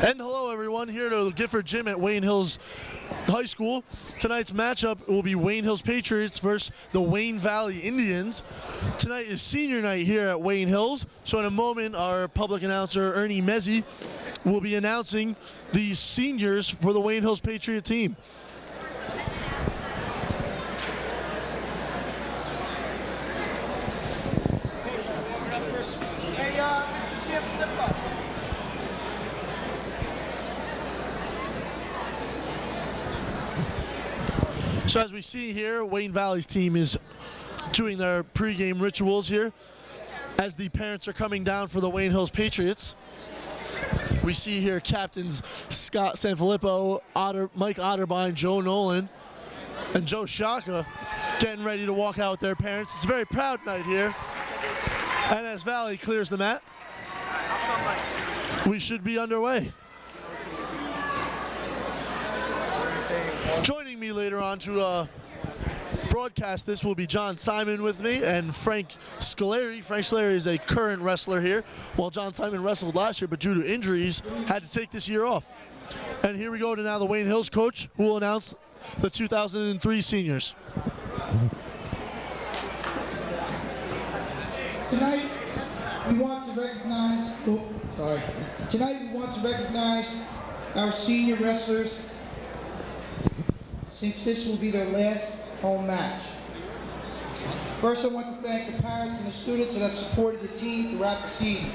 And hello everyone, here to the Gifford Gym at Wayne Hills High School. Tonight's matchup will be Wayne Hills Patriots versus the Wayne Valley Indians. Tonight is senior night here at Wayne Hills, so in a moment our public announcer Ernie Mezzi will be announcing the seniors for the Wayne Hills Patriot team. So as we see here, Wayne Valley's team is doing their pregame rituals here as the parents are coming down for the Wayne Hills Patriots. We see here captains Scott Sanfilippo, Mike Otterbein, Joe Nolan, and Joe Shaka getting ready to walk out with their parents. It's a very proud night here. And as Valley clears the mat, we should be underway. Joining me later on to broadcast this will be John Simon with me and Frank Scillieri. Frank Scillieri is a current wrestler here, while John Simon wrestled last year, but due to injuries, had to take this year off. And here we go to now the Wayne Hills coach, who will announce the 2003 seniors. Tonight, we want to recognize, Tonight we want to recognize our senior wrestlers, since this will be their last home match. First, I want to thank the parents and the students that have supported the team throughout the season.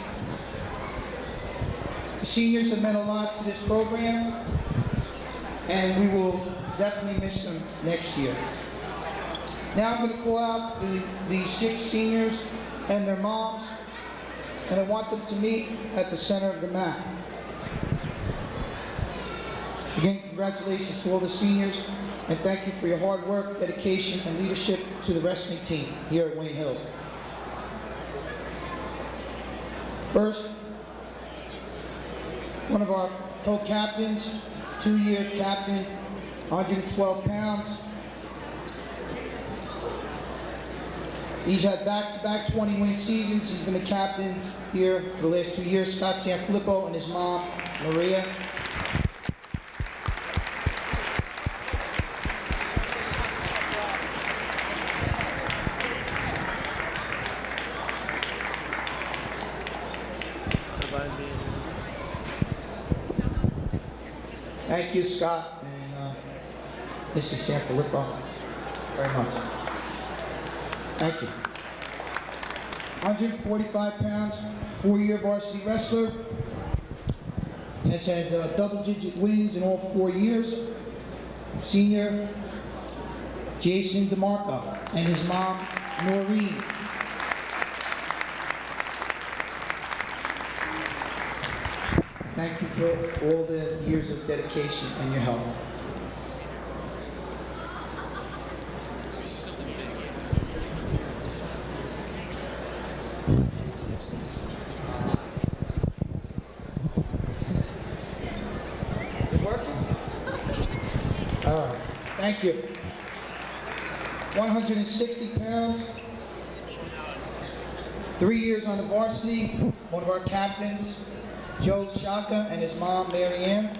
The seniors have meant a lot to this program, and we will definitely miss them next year. Now I'm going to call out the 6 seniors and their moms, and I want them to meet at the center of the mat. Again, congratulations to all the seniors, and thank you for your hard work, dedication, and leadership to the wrestling team here at Wayne Hills. First, one of our co-captains, 2-year captain, 112 pounds. He's had back-to-back 20-win seasons. He's been a captain here for the last 2 years. Scott Sanfilippo and his mom, Maria. Thank you, Scott, and Mrs. Sanfilippo, very much. Thank you. 145 pounds, 4-year varsity wrestler. Has had double-digit wins in all 4 years. Senior Jason DeMarco and his mom, Noreen. Thank you for all the years of dedication and your help. Is it working? All right, thank you. 160 pounds, 3 years on the varsity, one of our captains, Joe Shaka, and his mom, Mary Ann.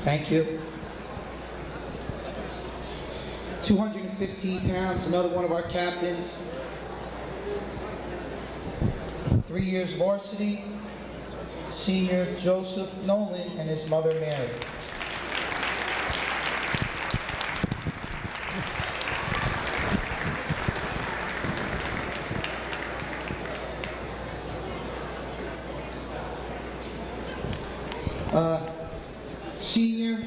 Thank you. 215 pounds, another one of our captains. 3 years varsity, senior Joseph Nolan and his mother, Mary. Senior,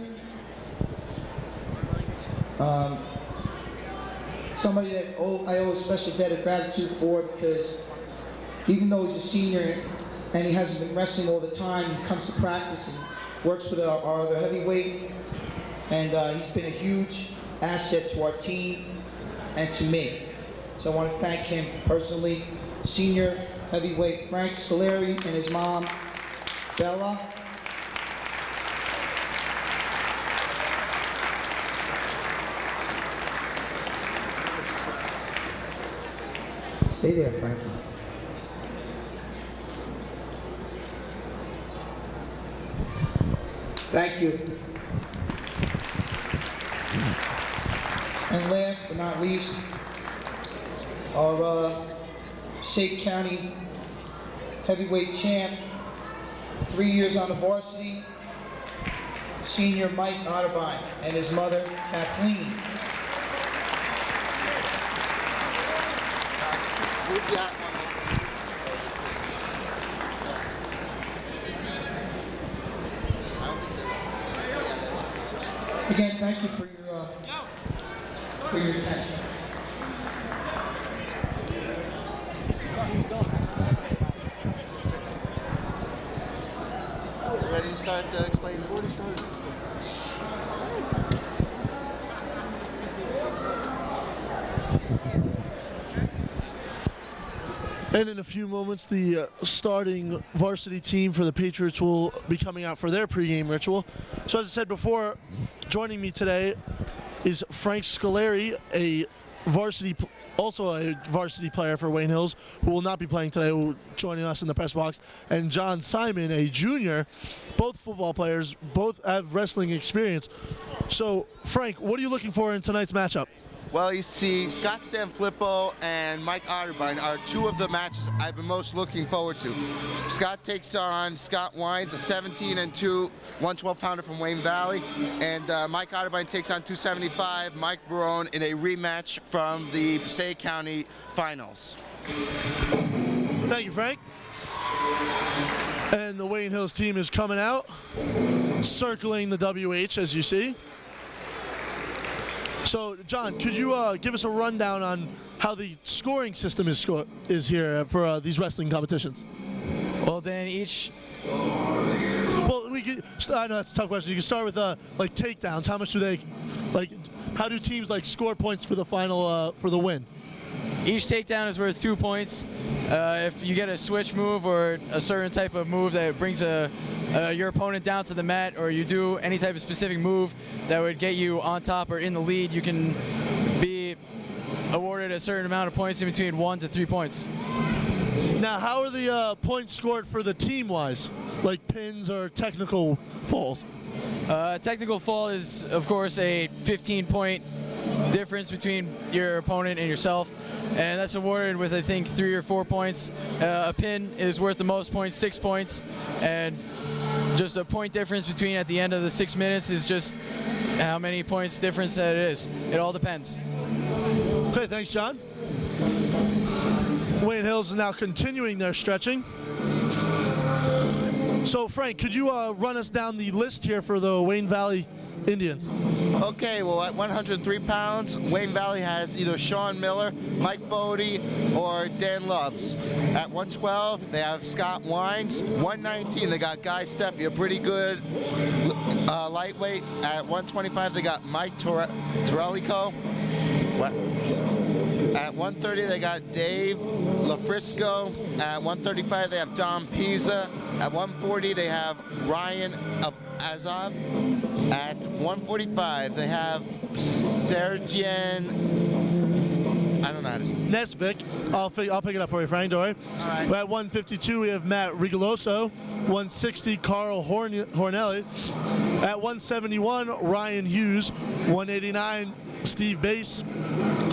somebody that I owe a special debt of gratitude for, because even though he's a senior and he hasn't been wrestling all the time, he comes to practice and works with our other heavyweight, and he's been a huge asset to our team and to me. So I want to thank him personally. Senior heavyweight Frank Scillieri and his mom, Bella. Stay there, Frank. Thank you. And last but not least, our State County heavyweight champ, 3 years on the varsity, senior Mike Otterbein, and his mother, Kathleen. Again, thank you for your attention. Ready to start explaining 40 stories? And in a few moments, the starting varsity team for the Patriots will be coming out for their pregame ritual. So as I said before, joining me today is Frank Scillieri, also a varsity player for Wayne Hills, who will not be playing today, joining us in the press box, and John Simon, a junior, both football players, both have wrestling experience. So, Frank, what are you looking for in tonight's matchup? Well, you see, Scott Sanfilippo and Mike Otterbein are two of the matches I've been most looking forward to. Scott takes on Scott Wines, a 17-2 112-pounder from Wayne Valley, and Mike Otterbein takes on 275 Mike Varone in a rematch from the Passaic County Finals. Thank you, Frank. And the Wayne Hills team is coming out, circling the WH, as you see. So, John, could you give us a rundown on how the scoring system is here for these wrestling competitions? Well, then each... Well, I know that's a tough question. You can start with like takedowns. How much do they, how do teams score points for the final for the win? Each takedown is worth 2 points. If you get a switch move or a certain type of move that brings your opponent down to the mat, or you do any type of specific move that would get you on top or in the lead, you can be awarded a certain amount of points in between 1 to 3 points. Now, how are the points scored for the team-wise, like pins or technical falls? Technical fall is, of course, a 15-point difference between your opponent and yourself, and that's awarded with, I think, 3 or 4 points. A pin is worth the most points, 6 points, and just a point difference between at the end of the 6 minutes is just how many points difference that it is. It all depends. Okay, thanks, John. Wayne Hills is now continuing their stretching. So, Frank, could you run us down the list here for the Wayne Valley Indians? Okay, well, at 103 pounds, Wayne Valley has either Sean Miller, Mike Bodie, or Dan Loves. At 112, they have Scott Wines. 119, they got Guy Stephanie, a pretty good lightweight. At 125, they got Mike Torellico. At 130, they got Dave LaFrisco. At 135, they have Dom Pisa. At 140, they have Ryan Azov. At 145, they have Sergian, I don't know how to say it. Nesvik. I'll pick it up for you, Frank, don't worry. All right. At 152, we have Matt Rigoloso. 160, Carl Hornelli. At 171, Ryan Hughes. 189, Steve Bass.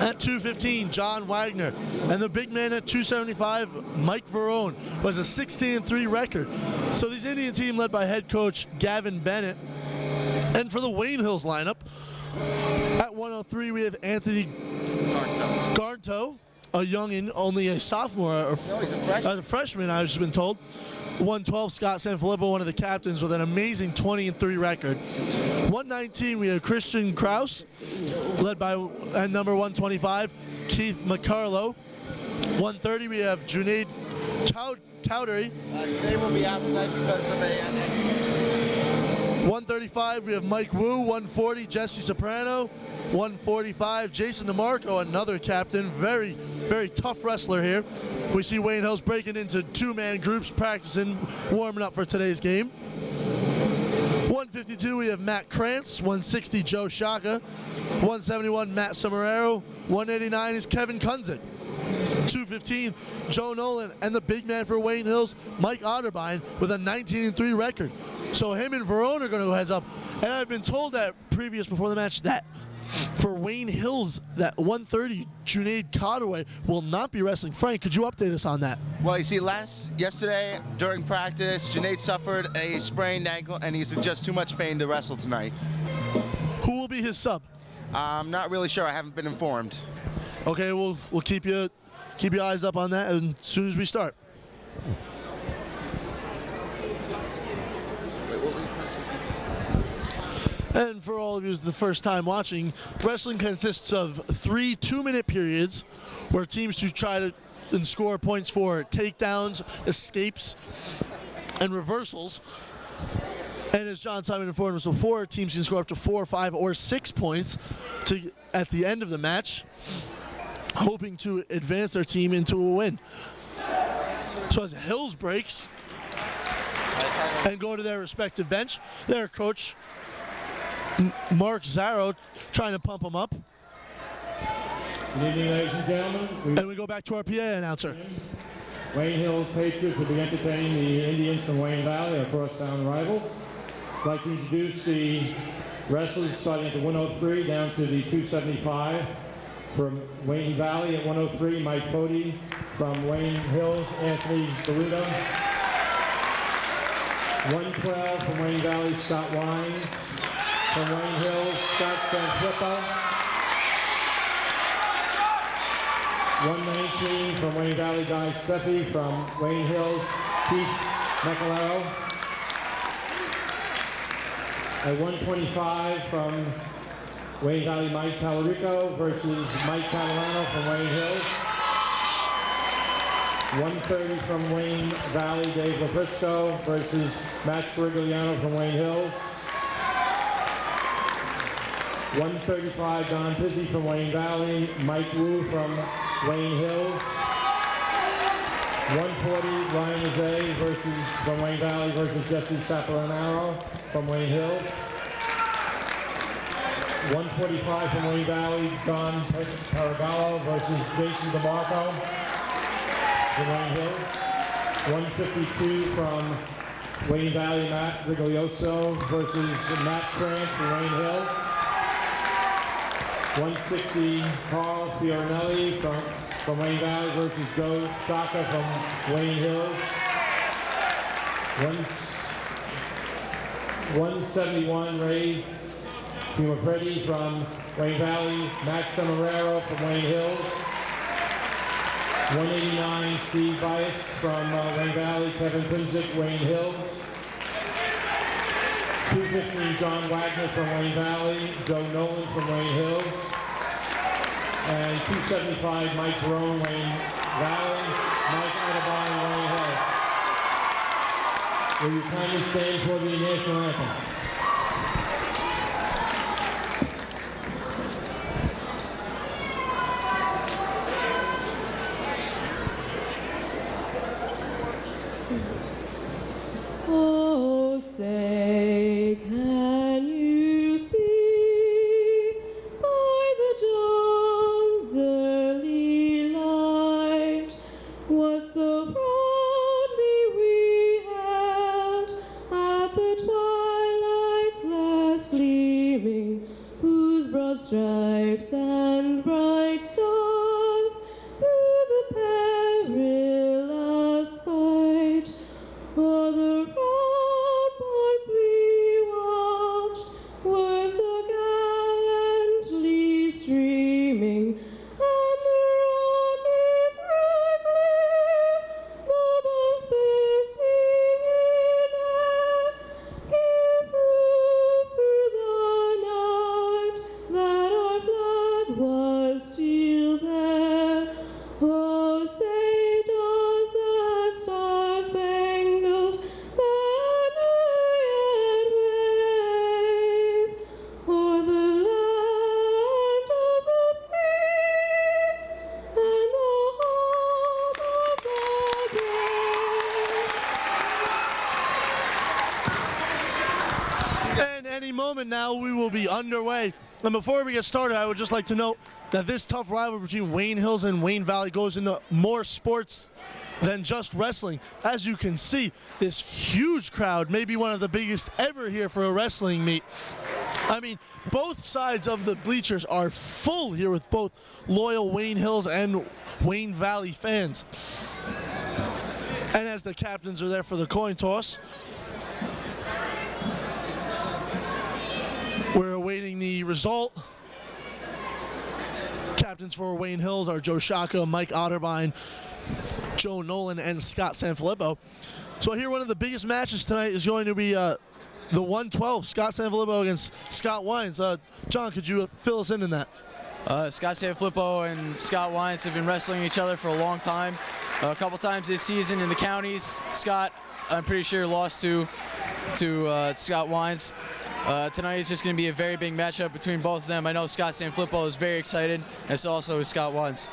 At 215, John Wagner. And the big man at 275, Mike Varone, was a 16-3 record. So these Indian team led by head coach Gavin Bennett. And for the Wayne Hills lineup, at 103 we have Anthony Garto, a youngin, only a sophomore, or he's a freshman. A freshman, I've just been told. 112, Scott Sanfilippo, one of the captains, with an amazing 20-3 record. 119, we have Christian Krauss, led by number 125, Keith McCarlo. 130, we have Junaid Chowdhury. Today will be out tonight because of a 135, we have Mike Wu. 140, Jesse Soprano. 145, Jason DeMarco, another captain, very, very tough wrestler here. We see Wayne Hills breaking into two-man groups, practicing, warming up for today's game. 152, we have Matt Krantz. 160, Joe Shaka. 171, Matt Samarero. 189 is Kevin Kunzik. 215, Joe Nolan, and the big man for Wayne Hills, Mike Otterbein, with a 19-3 record. So him and Varone are going to go heads up. And I've been told that before the match that for Wayne Hills, that 130, Junaid Cotaway will not be wrestling. Frank, could you update us on that? Well, you see, yesterday during practice, Junaid suffered a sprained ankle, and he's in just too much pain to wrestle tonight. Who will be his sub? I'm not really sure. I haven't been informed. Okay, we'll keep your eyes up on that as soon as we start. And for all of you who's the first time watching, wrestling consists of 3 2-minute periods where teams try to score points for takedowns, escapes, and reversals. And as John Simon informed us before, teams can score up to 4, 5, or 6 points at the end of the match, hoping to advance their team into a win. So as Hills breaks and go to their respective bench, their coach, Mark Zarro, trying to pump them up. Good evening, ladies and gentlemen. And we go back to our PA announcer. Wayne Hills Patriots will be entertaining the Indians from Wayne Valley, our crosstown rivals. I'd like to introduce the wrestlers starting at the 103 down to the 275. From Wayne Valley at 103, Mike Pody. From Wayne Hills, Anthony Galuda. 112 from Wayne Valley, Scott Wines. From Wayne Hills, Scott Sanfilippo. 119 from Wayne Valley, Guy Steffi. From Wayne Hills, Keith Macalero. At 125 from Wayne Valley, Mike Talarico versus Mike Catalano from Wayne Hills. 130 from Wayne Valley, Dave LaFrisco versus Matt Sorigliano from Wayne Hills. 135, Don Pizzi from Wayne Valley, Mike Wu from Wayne Hills. 140, Ryan Azay from Wayne Valley versus Jesse Saporonaro from Wayne Hills. 145 from Wayne Valley, Don Paragallo versus Jason DeMarco from Wayne Hills. 152 from Wayne Valley, Matt Rigoglioso versus Matt Krantz from Wayne Hills. 160, Carl Fiorinelli from Wayne Valley versus Joe Chaka from Wayne Hills. 171, Ray Fumafredi from Wayne Valley, Matt Semarero from Wayne Hills. 189, Steve Bias from Wayne Valley, Kevin Pinzik, Wayne Hills. 215, John Wagner from Wayne Valley, Joe Nolan from Wayne Hills. And 275, Mike Varone, Wayne Valley, Mike Otterbein, Wayne Hills. Will you kindly stand for the national anthem? Oh, say, can you see by the dawn's early light what so proudly we held at the twilight's last gleaming, whose broad stripes and bright stars through the perilous fight o'er the ramparts we watched were so gallantly streaming, and the rockets red glare, the bombs bursting in air, give proof through the night that our flag was still there. Oh, say does that star-spangled banner yet wave o'er the land of the free and the home of the brave? And any moment now, we will be underway And before we get started, I would just like to note that this tough rivalry between Wayne Hills and Wayne Valley goes into more sports than just wrestling. As you can see, this huge crowd, maybe one of the biggest ever here for a wrestling meet. I mean, both sides of the bleachers are full here with both loyal Wayne Hills and Wayne Valley fans. And as the captains are there for the coin toss, we're awaiting the result. Captains for Wayne Hills are Joe Shaka, Mike Otterbein, Joe Nolan, and Scott Sanfilippo. So here, one of the biggest matches tonight is going to be the 112, Scott Sanfilippo against Scott Wines. John, could you fill us in on that? Scott Sanfilippo and Scott Wines have been wrestling each other for a long time. A couple times this season in the counties. Scott, I'm pretty sure, lost to Scott Wines. Tonight is just going to be a very big matchup between both of them. I know Scott Sanfilippo is very excited, and so also is Scott Wines.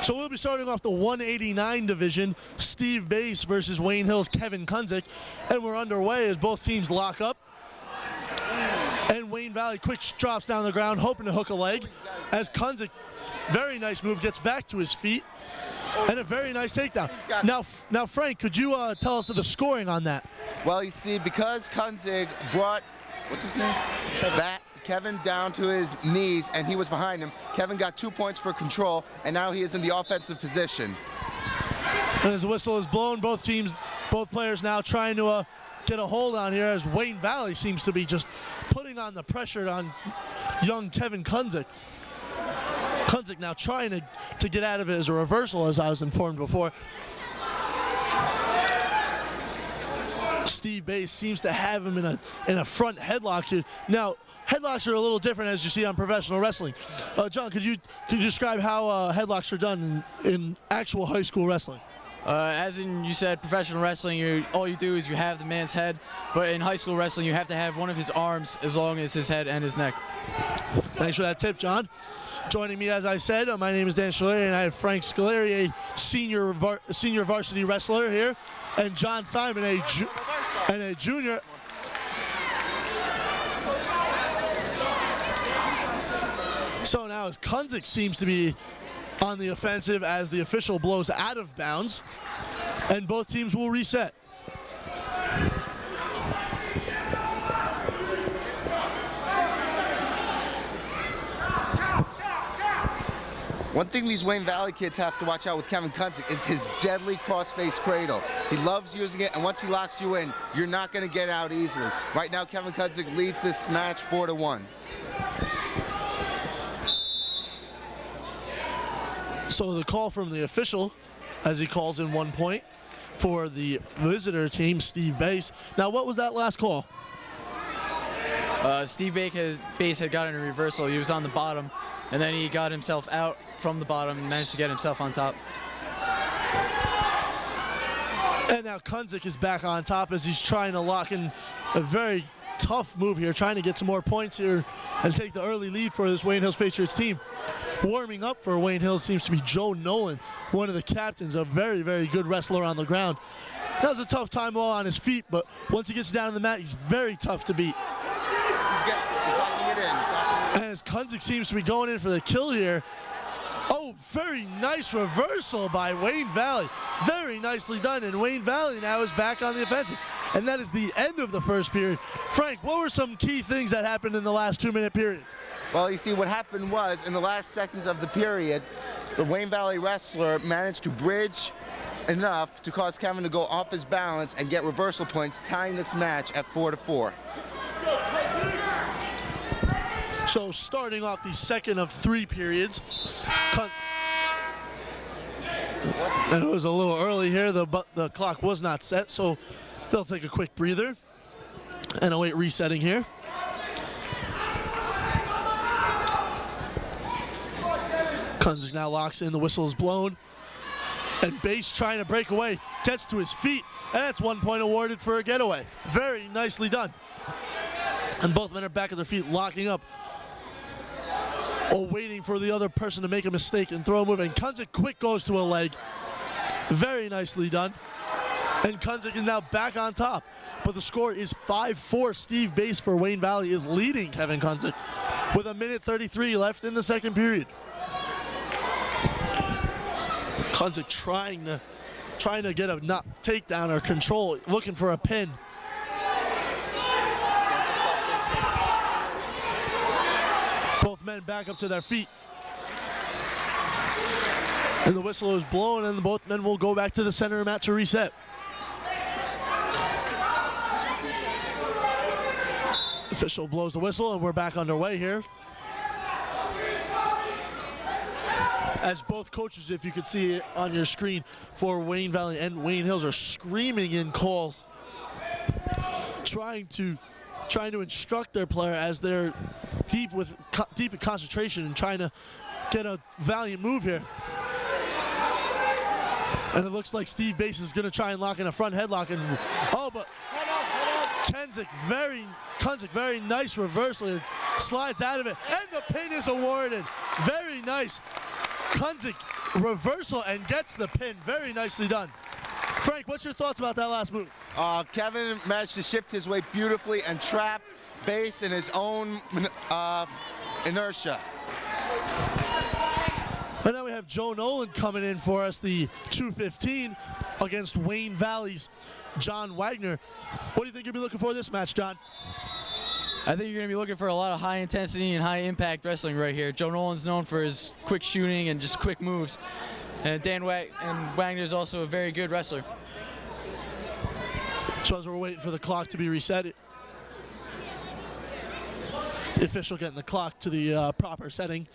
So we'll be starting off the 189 division, Steve Bass versus Wayne Hills' Kevin Kuntz, and we're underway as both teams lock up. And Wayne Valley quick drops down the ground, hoping to hook a leg, as Kuntz, very nice move, gets back to his feet, and a very nice takedown. Now, Frank, could you tell us the scoring on that? Well, you see, because Kuntz brought, what's his name? Kevin down to his knees, and he was behind him. Kevin got 2 points for control, and now he is in the offensive position. And as the whistle is blown, both players now trying to get a hold on here, as Wayne Valley seems to be just putting on the pressure on young Kevin Kuntz. Kuntz now trying to get out of it as a reversal, as I was informed before. Steve Bass seems to have him in a front headlock here. Now, headlocks are a little different, as you see on professional wrestling. John, could you describe how headlocks are done in actual high school wrestling? As in you said, professional wrestling, all you do is you have the man's head, but in high school wrestling, you have to have one of his arms as long as his head and his neck. Thanks for that tip, John. Joining me, as I said, my name is Danielle, and I have Frank Scillieri, a senior varsity wrestler here, and John Simon, a junior. So now as Kuntz seems to be on the offensive as the official blows out of bounds, and both teams will reset. One thing these Wayne Valley kids have to watch out with Kevin Kuntz is his deadly cross-face cradle. He loves using it, and once he locks you in, you're not going to get out easily. Right now, Kevin Kuntz leads this match 4-1. So the call from the official, as he calls in 1 point for the visitor team, Steve Bass. Now, what was that last call? Steve Bass had gotten a reversal. He was on the bottom, and then he got himself out from the bottom and managed to get himself on top. And now Kuntz is back on top as he's trying to lock in a very tough move here, trying to get some more points here and take the early lead for this Wayne Hills Patriots team. Warming up for Wayne Hills seems to be Joe Nolan, one of the captains, a very, very good wrestler on the ground. Has a tough time while on his feet, but once he gets down on the mat, he's very tough to beat. He's locking it in. And as Kuntz seems to be going in for the kill here. Oh, very nice reversal by Wayne Valley. Very nicely done, and Wayne Valley now is back on the offensive. And that is the end of the first period. Frank, what were some key things that happened in the last 2-minute period? Well, you see, what happened was, in the last seconds of the period, the Wayne Valley wrestler managed to bridge enough to cause Kevin to go off his balance and get reversal points, tying this match at 4-4. So starting off the second of 3 periods. And it was a little early here, the clock was not set, so they'll take a quick breather and await resetting here. Kuntz now locks in, the whistle is blown, and Bass trying to break away, gets to his feet, and that's 1 point awarded for a getaway. Very nicely done. And both men are back at their feet, locking up, or waiting for the other person to make a mistake and throw a move. And Kuntz quick goes to a leg. Very nicely done. And Kuntz is now back on top. But the score is 5-4. Steve Bass for Wayne Valley is leading Kevin Kuntz. with 1:33 left in the second period. Kuntz trying to get a takedown or control, looking for a pin. Both men back up to their feet. And the whistle is blown, and both men will go back to the center mat to reset. Official blows the whistle, and we're back underway here. As both coaches, if you could see it on your screen, for Wayne Valley and Wayne Hills are screaming in calls, trying to instruct their player as they're deep in concentration and trying to get a valiant move here. And it looks like Steve Bass is going to try and lock in a front headlock, and but Kuntz very nice reversal here, slides out of it, and the pin is awarded. Very nice. Kuntz reversal and gets the pin. Very nicely done. Frank, what's your thoughts about that last move? Kevin managed to shift his weight beautifully and trap Bass in his own inertia. And now we have Joe Nolan coming in for us, the 215 against Wayne Valley's John Wagner. What do you think you'll be looking for this match, John? I think you're going to be looking for a lot of high intensity and high impact wrestling right here. Joe Nolan's known for his quick shooting and just quick moves. And Wagner is also a very good wrestler. So as we're waiting for the clock to be reset, the official getting the clock to the proper setting.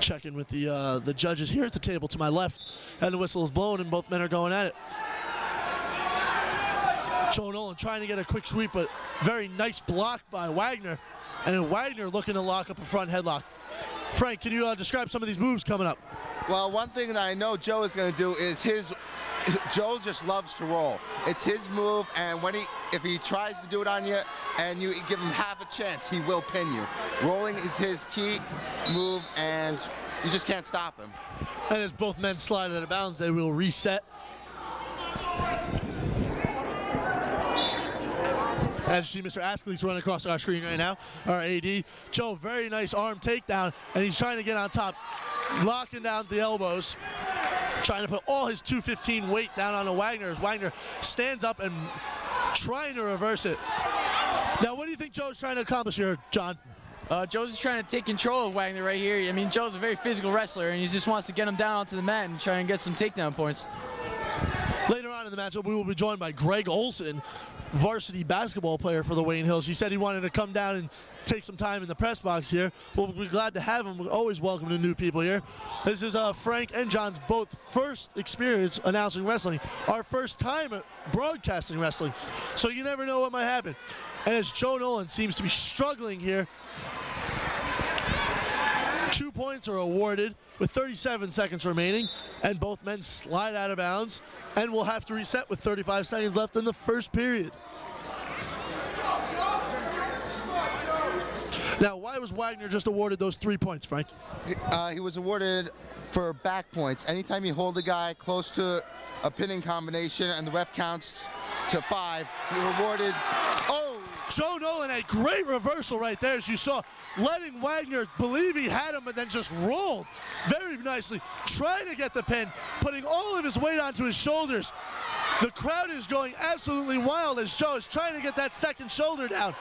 Checking with the judges here at the table to my left, and the whistle is blown, and both men are going at it. Joe Nolan trying to get a quick sweep, but very nice block by Wagner, and Wagner looking to lock up a front headlock. Frank, can you describe some of these moves coming up? Well, one thing that I know Joe is going to do is Joe just loves to roll. It's his move, and if he tries to do it on you and you give him half a chance, he will pin you. Rolling is his key move, and you just can't stop him. And as both men slide out of bounds, they will reset. As you see Mr. Askley's running across our screen right now, our AD. Joe, very nice arm takedown, and he's trying to get on top, locking down the elbows, trying to put all his 215 weight down on Wagner as Wagner stands up and trying to reverse it. Now, what do you think Joe's trying to accomplish here, John? Joe's just trying to take control of Wagner right here. I mean, Joe's a very physical wrestler, and he just wants to get him down onto the mat and try and get some takedown points. Later on in the matchup, we will be joined by Greg Olson, varsity basketball player for the Wayne Hills. He said he wanted to come down and take some time in the press box here. We'll be glad to have him. We're always welcome to new people here. This is Frank and John's both first experience announcing wrestling, our first time broadcasting wrestling. So you never know what might happen. And as Joe Nolan seems to be struggling here, 2 points are awarded with 37 seconds remaining, and both men slide out of bounds, and we'll have to reset with 35 seconds left in the first period. Now, why was Wagner just awarded those 3 points, Frank? He was awarded for back points. Anytime you hold a guy close to a pinning combination and the ref counts to 5, you're awarded. Joe Nolan, a great reversal right there, as you saw, letting Wagner believe he had him, but then just rolled very nicely, trying to get the pin, putting all of his weight onto his shoulders. The crowd is going absolutely wild as Joe is trying to get that second shoulder down.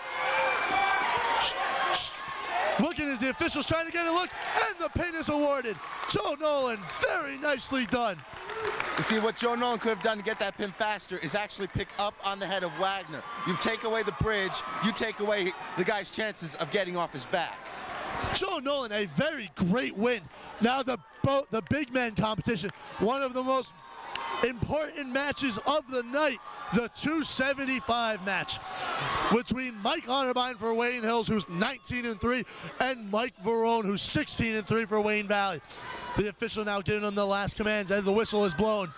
Looking as the official's trying to get a look, and the pin is awarded. Joe Nolan, very nicely done. You see, what Joe Nolan could have done to get that pin faster is actually pick up on the head of Wagner. You take away the bridge, you take away the guy's chances of getting off his back. Joe Nolan, a very great win. Now the big man competition, one of the most important matches of the night, the 275 match between Mike Otterbein for Wayne Hills, who's 19-3, and Mike Varone, who's 16-3 for Wayne Valley. The official now giving them the last commands as the whistle is blown.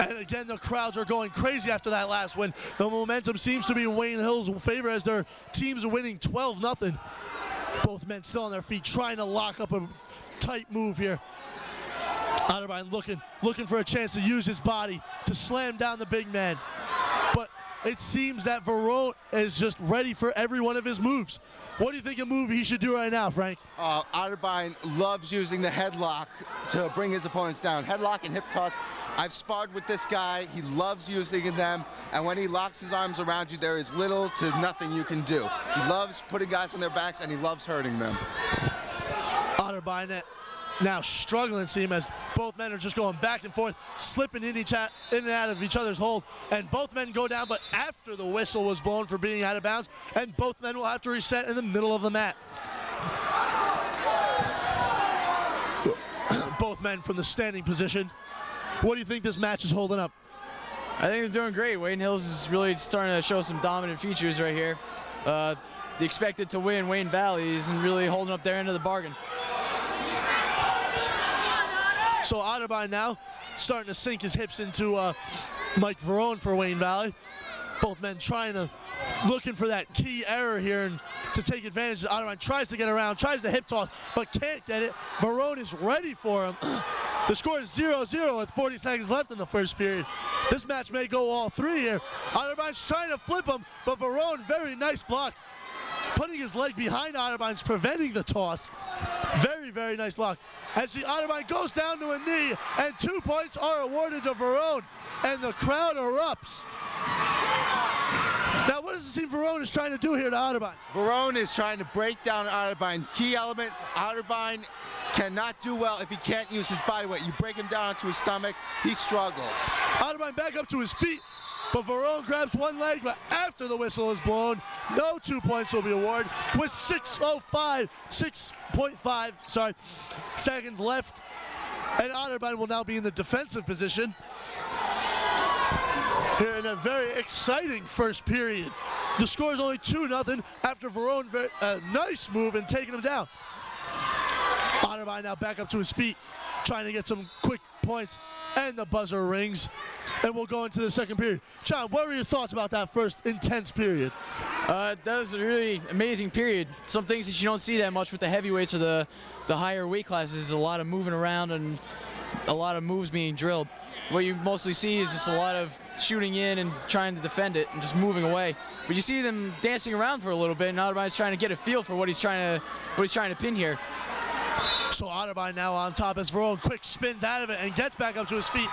And again, the crowds are going crazy after that last win. The momentum seems to be in Wayne Hills' favor as their teams are winning 12-0. Both men still on their feet, trying to lock up a tight move here. Otterbein looking for a chance to use his body to slam down the big man. But it seems that Varone is just ready for every one of his moves. What do you think a move he should do right now, Frank? Otterbein loves using the headlock to bring his opponents down. Headlock and hip toss. I've sparred with this guy. He loves using them. And when he locks his arms around you, there is little to nothing you can do. He loves putting guys on their backs, and he loves hurting them. Otterbein now struggling, seem as both men are just going back and forth, slipping in and out of each other's hold, and both men go down, but after the whistle was blown for being out of bounds, and both men will have to reset in the middle of the mat. Both men from the standing position. What do you think this match is holding up? I think they're doing great. Wayne Hills is really starting to show some dominant features right here. The expected to win Wayne Valley isn't really holding up their end of the bargain. So Otterbein now starting to sink his hips into Mike Varone for Wayne Valley. Both men looking for that key error here and to take advantage. Otterbein tries to get around, tries to hip toss, but can't get it. Varone is ready for him. The score is 0-0 with 40 seconds left in the first period. This match may go all three here. Otterbein's trying to flip him, but Varone, very nice block. Putting his leg behind Otterbein's preventing the toss. Very, very nice block. As the Otterbein goes down to a knee, and 2 points are awarded to Varone, and the crowd erupts. Now, what does it seem Varone is trying to do here to Otterbein? Varone is trying to break down Otterbein. Key element, Otterbein cannot do well if he can't use his body weight. You break him down onto his stomach, he struggles. Otterbein back up to his feet, but Varone grabs one leg, but after the whistle is blown, no 2 points will be awarded with 6.5 seconds left, and Otterbein will now be in the defensive position here in a very exciting first period. The score is only 2-0 after Varone, a nice move and taking him down. Otterbein now back up to his feet, trying to get some quick points, and the buzzer rings, and we'll go into the second period. John, what were your thoughts about that first intense period? That was a really amazing period. Some things that you don't see that much with the heavyweights or the higher weight classes. A lot of moving around and a lot of moves being drilled. What you mostly see is just a lot of shooting in and trying to defend it and just moving away. But you see them dancing around for a little bit, and Otterbein's trying to get a feel for what he's trying to pin here. So Otterbein now on top as Varone quick spins out of it and gets back up to his feet.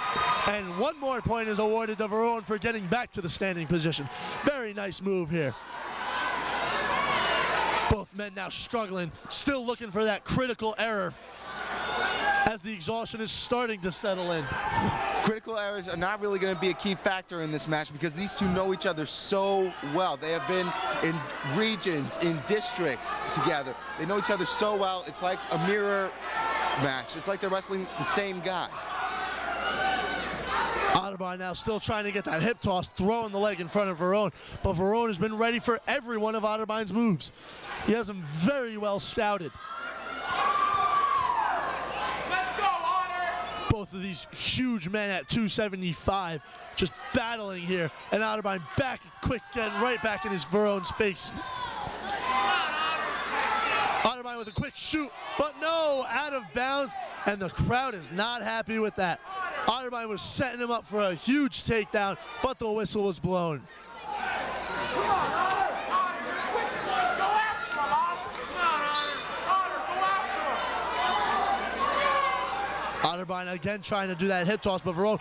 And one more point is awarded to Varone for getting back to the standing position. Very nice move here. Both men now struggling, still looking for that critical error as the exhaustion is starting to settle in. Critical errors are not really going to be a key factor in this match because these two know each other so well. They have been in regions, in districts together. They know each other so well. It's like a mirror match. It's like they're wrestling the same guy. Otterbein now still trying to get that hip toss, throwing the leg in front of Varone, but Varone has been ready for every one of Otterbein's moves. He has them very well scouted. Both of these huge men at 275 just battling here, and Otterbein back quick, getting right back in his Varone's face. Otterbein with a quick shoot, but no, out of bounds, and the crowd is not happy with that. Otterbein was setting him up for a huge takedown, but the whistle was blown. Come on, Otter! Quick, just go after him, Otter! Come on, Otter! Otter, go after him! Otterbein again trying to do that hip toss, but Varone,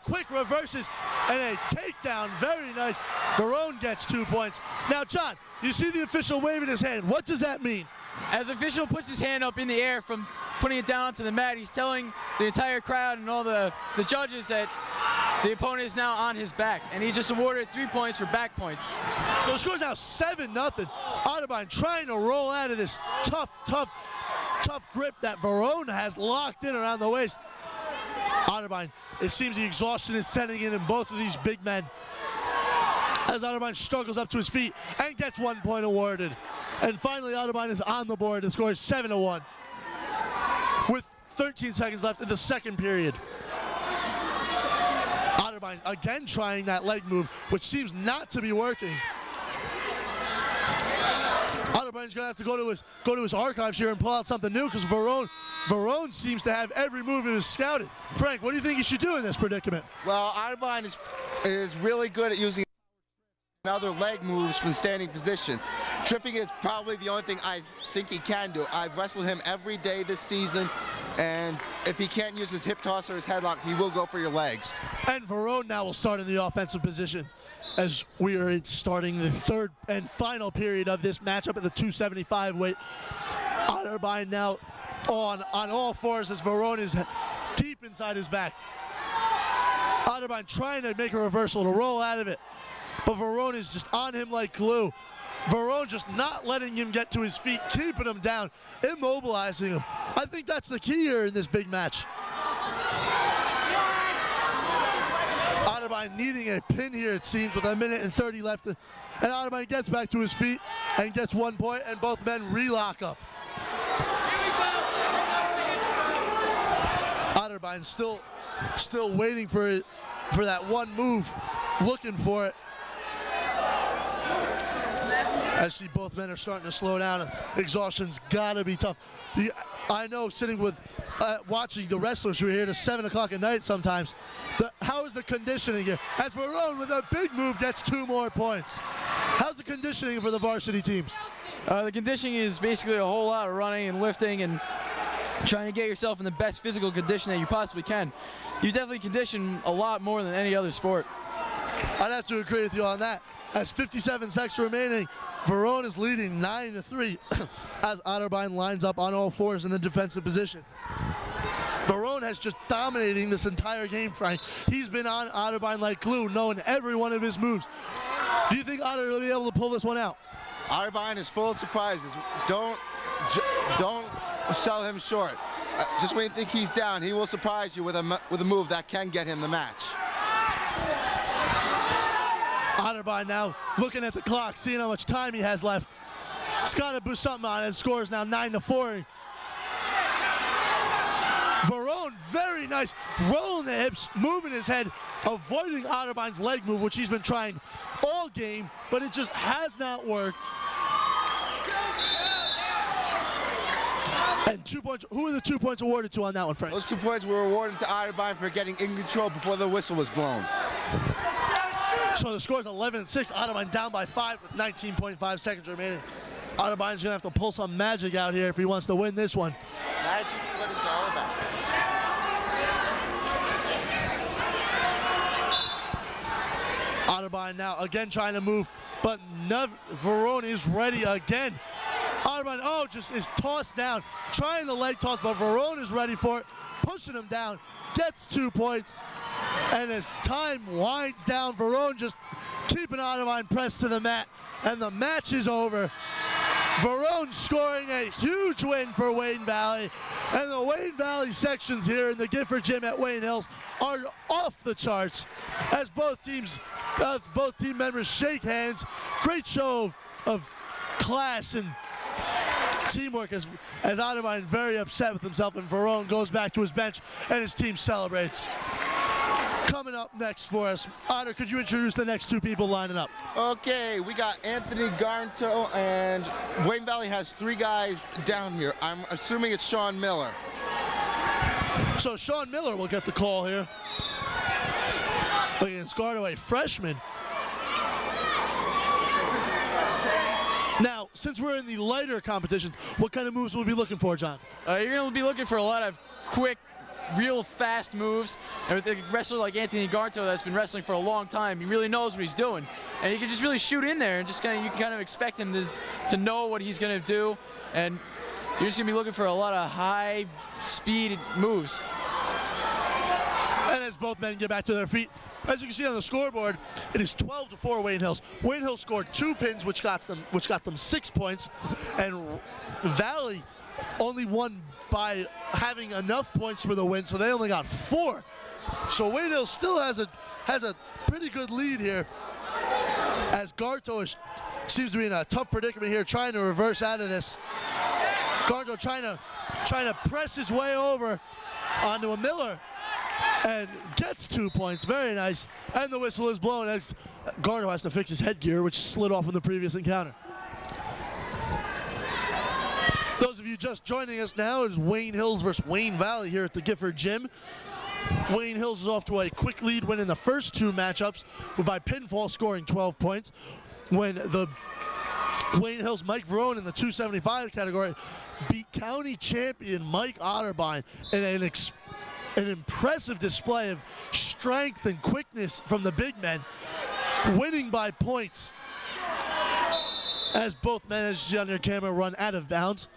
quick reverses and a takedown, very nice. Varone gets 2 points. Now, John, you see the official waving his hand. What does that mean? As the official puts his hand up in the air from putting it down to the mat, he's telling the entire crowd and all the judges that the opponent is now on his back, and he just awarded 3 points for back points. So the score's now 7-0. Otterbein trying to roll out of this tough grip that Varone has locked in around the waist. Otterbein, it seems the exhaustion is setting in both of these big men as Otterbein struggles up to his feet and gets 1 point awarded. And finally, Otterbein is on the board. The score is 7-1 with 13 seconds left in the second period. Otterbein again trying that leg move, which seems not to be working. Otterbein's gonna have to go to his archives here and pull out something new because Varone Varone seems to have every move in his scouted. Frank, what do you think he should do in this predicament? Well, Otterbein is really good at using other leg moves from standing position. Tripping is probably the only thing I think he can do. I've wrestled him every day this season, and if he can't use his hip toss or his headlock, he will go for your legs. And Varone now will start in the offensive position as we are starting the third and final period of this matchup at the 275 weight. Otterbein now on all fours as Varone is deep inside his back. Otterbein trying to make a reversal to roll out of it, but Varone is just on him like glue. Varone just not letting him get to his feet, keeping him down, immobilizing him. I think that's the key here in this big match. Otterbein needing a pin here, it seems, with 1:30 left. And Otterbein gets back to his feet and gets 1 point, and both men relock up. Otterbein still waiting for that one move, looking for it. As see both men are starting to slow down, and exhaustion's gotta be tough. I know, sitting with watching the wrestlers who are here to 7 o'clock at night sometimes, how is the conditioning here? As Varone with a big move gets 2 more points. How's the conditioning for the varsity teams? The conditioning is basically a whole lot of running and lifting and trying to get yourself in the best physical condition that you possibly can. You definitely condition a lot more than any other sport. I'd have to agree with you on that. As 57 seconds remaining, Varone is leading 9-3 as Otterbein lines up on all fours in the defensive position. Varone has just dominating this entire game, Frank. He's been on Otterbein like glue, knowing every one of his moves. Do you think Otter will be able to pull this one out? Otterbein is full of surprises. Don't sell him short. Just when you think he's down, he will surprise you with a move that can get him the match. Otterbein now looking at the clock, seeing how much time he has left. He's got to boost something on it. His score is now 9-4. Varone, very nice, rolling the hips, moving his head, avoiding Otterbein's leg move, which he's been trying all game, but it just has not worked. And 2 points. Who are the 2 points awarded to on that one, Frank? Those 2 points were awarded to Otterbein for getting in control before the whistle was blown. So the score is 11-6. Otterbein down by 5 with 19.5 seconds remaining. Otterbein's gonna have to pull some magic out here if he wants to win this one. Magic's what it's all about. Otterbein now again trying to move, but Varone is ready again. Otterbein, just is tossed down, trying the leg toss, but Varone is ready for it, pushing him down, gets 2 points. And as time winds down, Varone just keeping Otterbein pressed to the mat, and the match is over. Varone scoring a huge win for Wayne Valley, and the Wayne Valley sections here in the Gifford Gym at Wayne Hills are off the charts as both team members shake hands. Great show of class and teamwork as Otterbein very upset with himself, and Varone goes back to his bench and his team celebrates. Coming up next for us, Otter, could you introduce the next 2 people lining up? Okay, we got Anthony Garnto, and Wayne Valley has 3 guys down here. I'm assuming it's Sean Miller. So Sean Miller will get the call here against Gardo, a freshman. Now, since we're in the lighter competitions, what kind of moves will we be looking for, John? You're going to be looking for a lot of quick, real fast moves, and with a wrestler like Anthony Garto that's been wrestling for a long time, he really knows what he's doing, and he can just really shoot in there, and just you can kind of expect him to know what he's going to do, and you're just going to be looking for a lot of high speed moves. And as both men get back to their feet, as you can see on the scoreboard, it is 12-4 Wayne Hills. Wayne Hills scored 2 pins, which got them 6 points, and Valley only won by having enough points for the win, so they only got 4. So Wayne Hills still has a pretty good lead here, as Garto seems to be in a tough predicament here, trying to reverse out of this. Garto trying to press his way over onto a Miller, and gets 2 points. Very nice. And the whistle is blown as Gardo has to fix his headgear, which slid off in the previous encounter. Those of you you just joining us now, it is Wayne Hills versus Wayne Valley here at the Gifford Gym. Wayne Hills is off to a quick lead win in the first two matchups, by pinfall scoring 12 points. When the Wayne Hills Mike Varone in the 275 category beat county champion Mike Otterbein in an impressive display of strength and quickness from the big men, winning by points as both men, as you see on your camera, run out of bounds.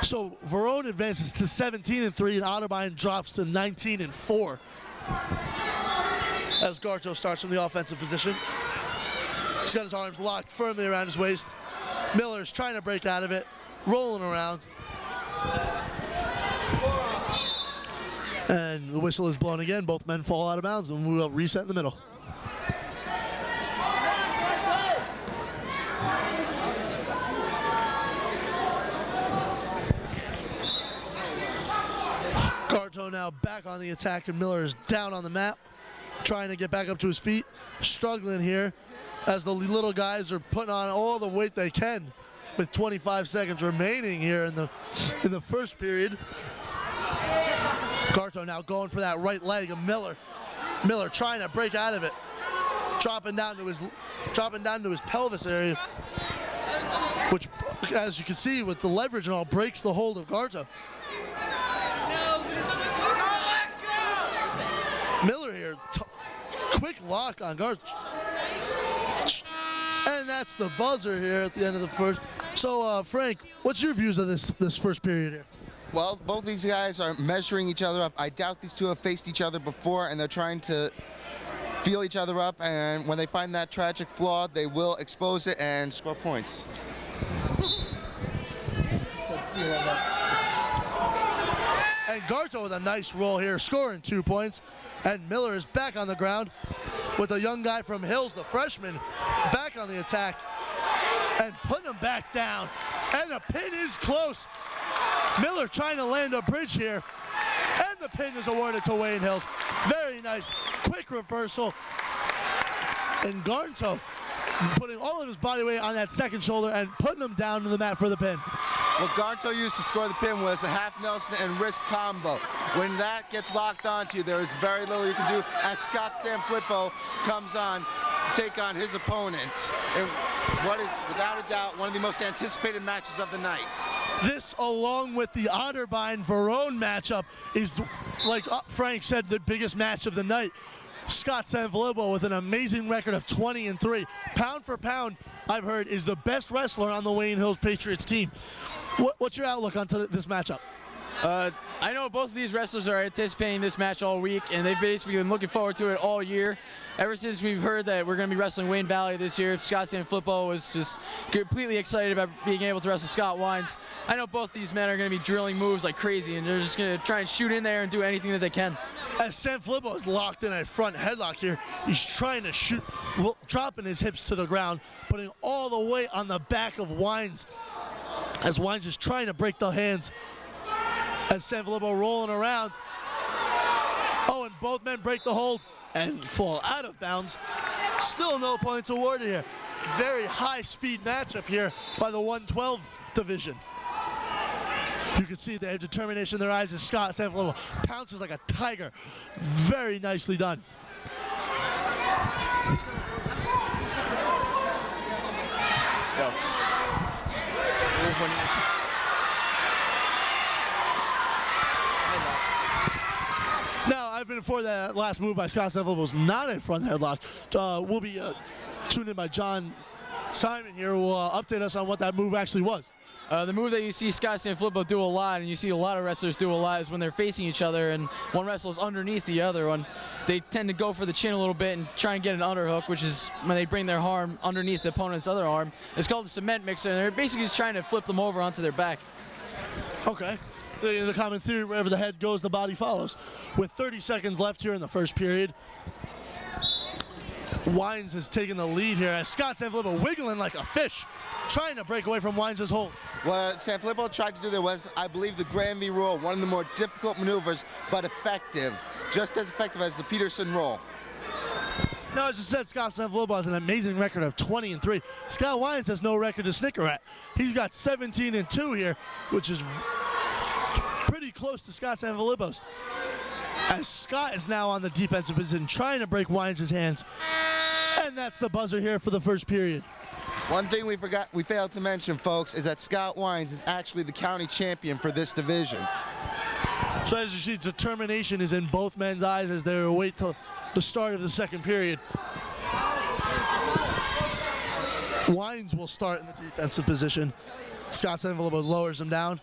So Varone advances to 17-3 and Otterbein drops to 19-4 as Garto starts from the offensive position. He's got his arms locked firmly around his waist. Miller's trying to break out of it, rolling around. And the whistle is blown again. Both men fall out of bounds, and we will reset in the middle. Garto now back on the attack, and Miller is down on the mat, trying to get back up to his feet, struggling here as the little guys are putting on all the weight they can with 25 seconds remaining here in the first period. Garto now going for that right leg of Miller. Miller trying to break out of it, dropping down to his pelvis area, which, as you can see with the leverage and all, breaks the hold of Garto. Miller here, quick lock on Garto. And that's the buzzer here at the end of the first. So, Frank, what's your views of this first period here? Well, both these guys are measuring each other up. I doubt these two have faced each other before, and they're trying to feel each other up, and when they find that tragic flaw, they will expose it and score points. And Garto with a nice roll here, scoring 2 points. And Miller is back on the ground with a young guy from Hills, the freshman, back on the attack and putting him back down. And the pin is close. Miller trying to land a bridge here. And the pin is awarded to Wayne Hills. Very nice, quick reversal. And Garto putting all of his body weight on that second shoulder and putting him down to the mat for the pin. What Garto used to score the pin was a half Nelson and wrist combo. When that gets locked onto you, there is very little you can do as Scott Sanfilippo comes on to take on his opponent in what is, without a doubt, one of the most anticipated matches of the night. This, along with the Otterbein-Varone matchup, is, like Frank said, the biggest match of the night. Scott Sanfilippo with an amazing record of 20-3. Pound for pound, I've heard, is the best wrestler on the Wayne Hills Patriots team. What's your outlook on this matchup? I know both of these wrestlers are anticipating this match all week, and they've basically been looking forward to it all year. Ever since we've heard that we're going to be wrestling Wayne Valley this year, Scott Sanfilippo was just completely excited about being able to wrestle Scott Wines. I know both these men are going to be drilling moves like crazy, and they're just going to try and shoot in there and do anything that they can. As Sanfilippo is locked in a front headlock here, he's trying to shoot, dropping his hips to the ground, putting all the weight on the back of Wines, as Wines is trying to break the hands. As Sanfilippo rolling around. Oh, and both men break the hold and fall out of bounds. Still no points awarded here. Very high-speed matchup here by the 112 division. You can see they have determination in their eyes as Scott Sanfilippo pounces like a tiger. Very nicely done. Now, I've been informed that last move by Scott Sanfilippo was not a front headlock. We'll be tuned in by John Simon here, who will update us on what that move actually was. The move that you see Scott Sanfilippo do a lot, and you see a lot of wrestlers do a lot, is when they're facing each other and one wrestler is underneath the other one, they tend to go for the chin a little bit and try and get an underhook, which is when they bring their arm underneath the opponent's other arm. It's called a cement mixer, and they're basically just trying to flip them over onto their back. Okay. The common theory, wherever the head goes, the body follows. With 30 seconds left here in the first period, Wines has taken the lead here as Scott Sanfilippo wiggling like a fish, trying to break away from Wines' hold. What Sanfilippo tried to do there was, I believe, the Granby roll, one of the more difficult maneuvers, but effective. Just as effective as the Peterson roll. Now, as I said, Scott Sanfilippo has an amazing record of 20-3. Scott Wines has no record to snicker at. He's got 17-2 here, which is pretty close to Scott Sanfilippo's. As Scott is now on the defensive position, trying to break Wines' hands. And that's the buzzer here for the first period. One thing we failed to mention, folks, is that Scott Wines is actually the county champion for this division. So as you see, determination is in both men's eyes as they wait till the start of the second period. Wines will start in the defensive position. Scott Sanfilippo lowers him down.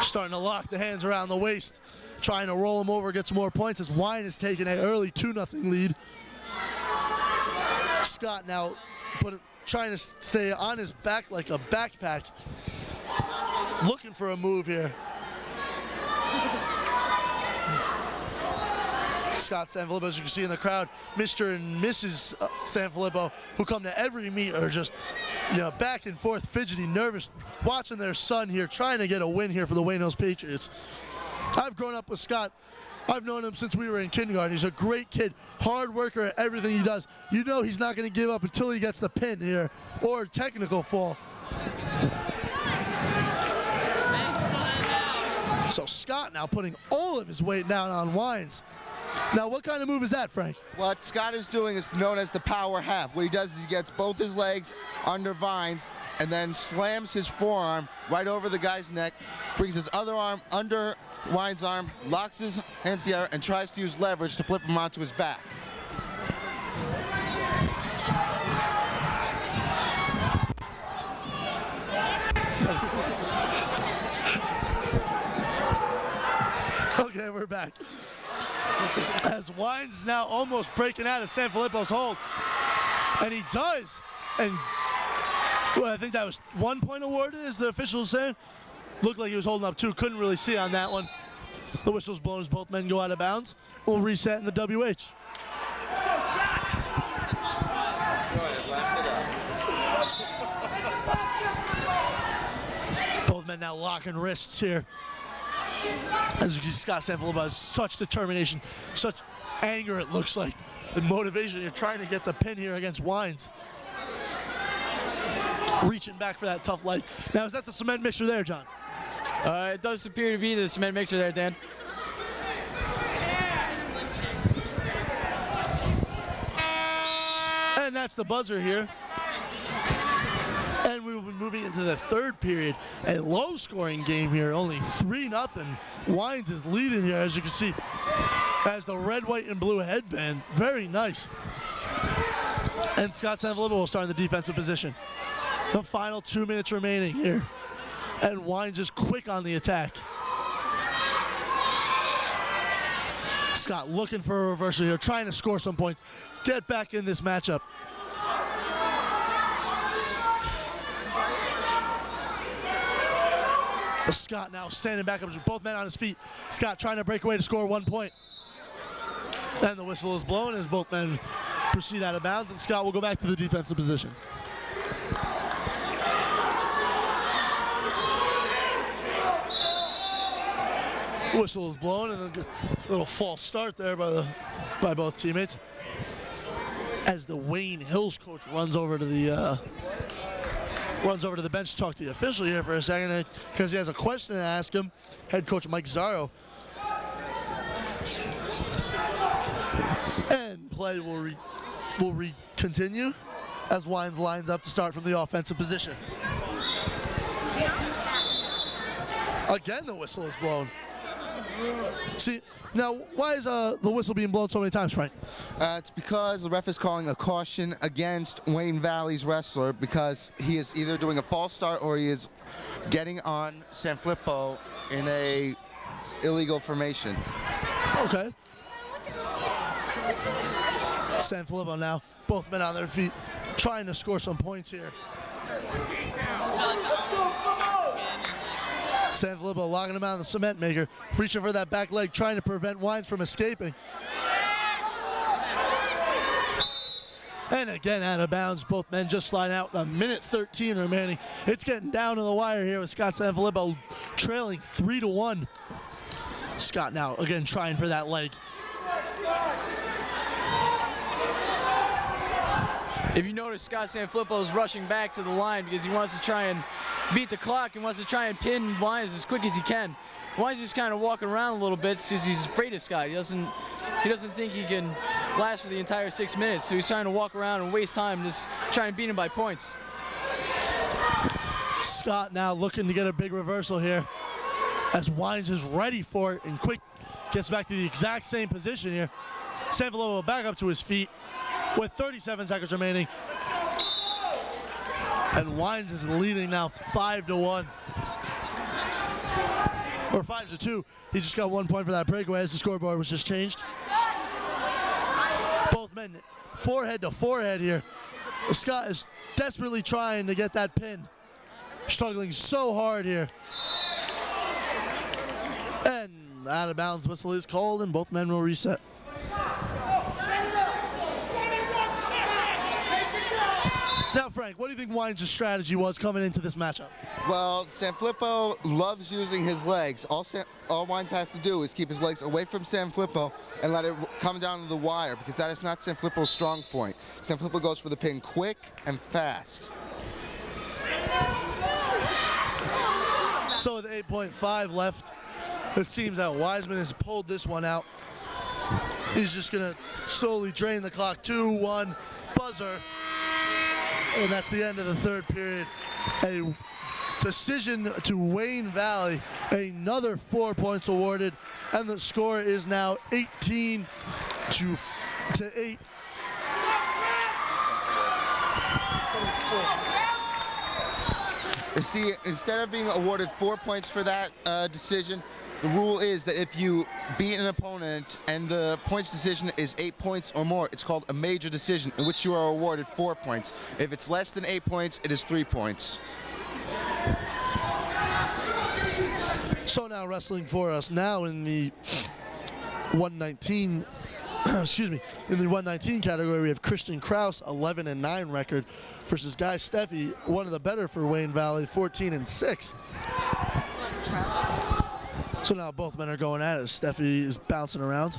Starting to lock the hands around the waist. Trying to roll him over, get some more points as Wine is taking an early 2-0 lead. Scott now trying to stay on his back like a backpack. Looking for a move here. Scott Sanfilippo, as you can see in the crowd, Mr. and Mrs. Sanfilippo, who come to every meet, are just, back and forth, fidgety, nervous, watching their son here, trying to get a win here for the Wayne Hills Patriots. I've grown up with Scott. I've known him since we were in kindergarten. He's a great kid, hard worker at everything he does. You know he's not going to give up until he gets the pin here or technical fall. So Scott now putting all of his weight down on Wines. Now, what kind of move is that, Frank? What Scott is doing is known as the power half. What he does is he gets both his legs under Vines and then slams his forearm right over the guy's neck, brings his other arm under Wines' arm, locks his hands together, and tries to use leverage to flip him onto his back. Okay, we're back. As Wines is now almost breaking out of Sanfilippo's hold. And he does. And I think that was 1 point awarded, as the officials said. Looked like he was holding up 2. Couldn't really see on that one. The whistle's blown as both men go out of bounds. We'll reset in the WH. Let's go, Scott! Both men now locking wrists here. As you can see, Scott Sanfilippo has such determination, such anger, it looks like, and motivation. You're trying to get the pin here against Wines. Reaching back for that tough leg. Now, is that the cement mixer there, John? It does appear to be the cement mixer there, Dan. And that's the buzzer here. And we will be moving into the third period. A low-scoring game here, only 3-0. Wines is leading here, as you can see, as the red, white, and blue headband. Very nice. And Scott Sanfilippo will start in the defensive position. The final 2 minutes remaining here. And Wines is quick on the attack. Scott looking for a reversal here, trying to score some points. Get back in this matchup. Scott now standing back up with both men on his feet. Scott trying to break away to score 1 point. And the whistle is blown as both men proceed out of bounds, and Scott will go back to the defensive position. Whistle is blown, and a little false start there by both teammates. As the Wayne Hills coach runs over to the bench to talk to the official here for a second, because he has a question to ask him. Head coach Mike Zarro. And play will continue as Wines lines up to start from the offensive position. Again, the whistle is blown. See, now why is the whistle being blown so many times, Frank? It's because the ref is calling a caution against Wayne Valley's wrestler because he is either doing a false start or he is getting on Sanfilippo in a illegal formation. Okay. Sanfilippo now, both men on their feet, trying to score some points here. Sanfilippo locking him out of the cement maker, reaching for that back leg, trying to prevent Wines from escaping. And again out of bounds, both men just slide out with a minute 13 remaining. It's getting down to the wire here with Scott Sanfilippo trailing 3-1. Scott now again trying for that leg. If you notice, Scott Sanfilippo is rushing back to the line because he wants to try and beat the clock and wants to try and pin Wines as quick as he can. Wines just kind of walking around a little bit because he's afraid of Scott. He doesn't think he can last for the entire 6 minutes, so he's trying to walk around and waste time, just trying to beat him by points. Scott now looking to get a big reversal here as Wines is ready for it and quick gets back to the exact same position here. Sanfilippo back up to his feet with 37 seconds remaining. And Wines is leading now 5-1. Or 5-2. He just got 1 point for that breakaway as the scoreboard was just changed. Both men forehead to forehead here. Scott is desperately trying to get that pin. Struggling so hard here. And out of bounds whistle is called and both men will reset. Now, Frank, what do you think Wines' strategy was coming into this matchup? Well, Sanfilippo loves using his legs. All Wines has to do is keep his legs away from Sanfilippo and let it come down to the wire, because that is not Sanfilippo's strong point. Sanfilippo goes for the pin quick and fast. So with 8.5 left, it seems that Wiseman has pulled this one out. He's just going to slowly drain the clock. 2-1 buzzer. And that's the end of the third period. A decision to Wayne Valley. Another 4 points awarded. And the score is now 18-8. You see, instead of being awarded 4 points for that decision, the rule is that if you beat an opponent and the points decision is 8 points or more, it's called a major decision, in which you are awarded 4 points. If it's less than 8 points, it is 3 points. So now wrestling for us now in the 119, excuse me, in the 119 category, we have Christian Krauss, 11-9 record, versus Guy Steffi, one of the better for Wayne Valley, 14-6. So now both men are going at it. Steffi is bouncing around.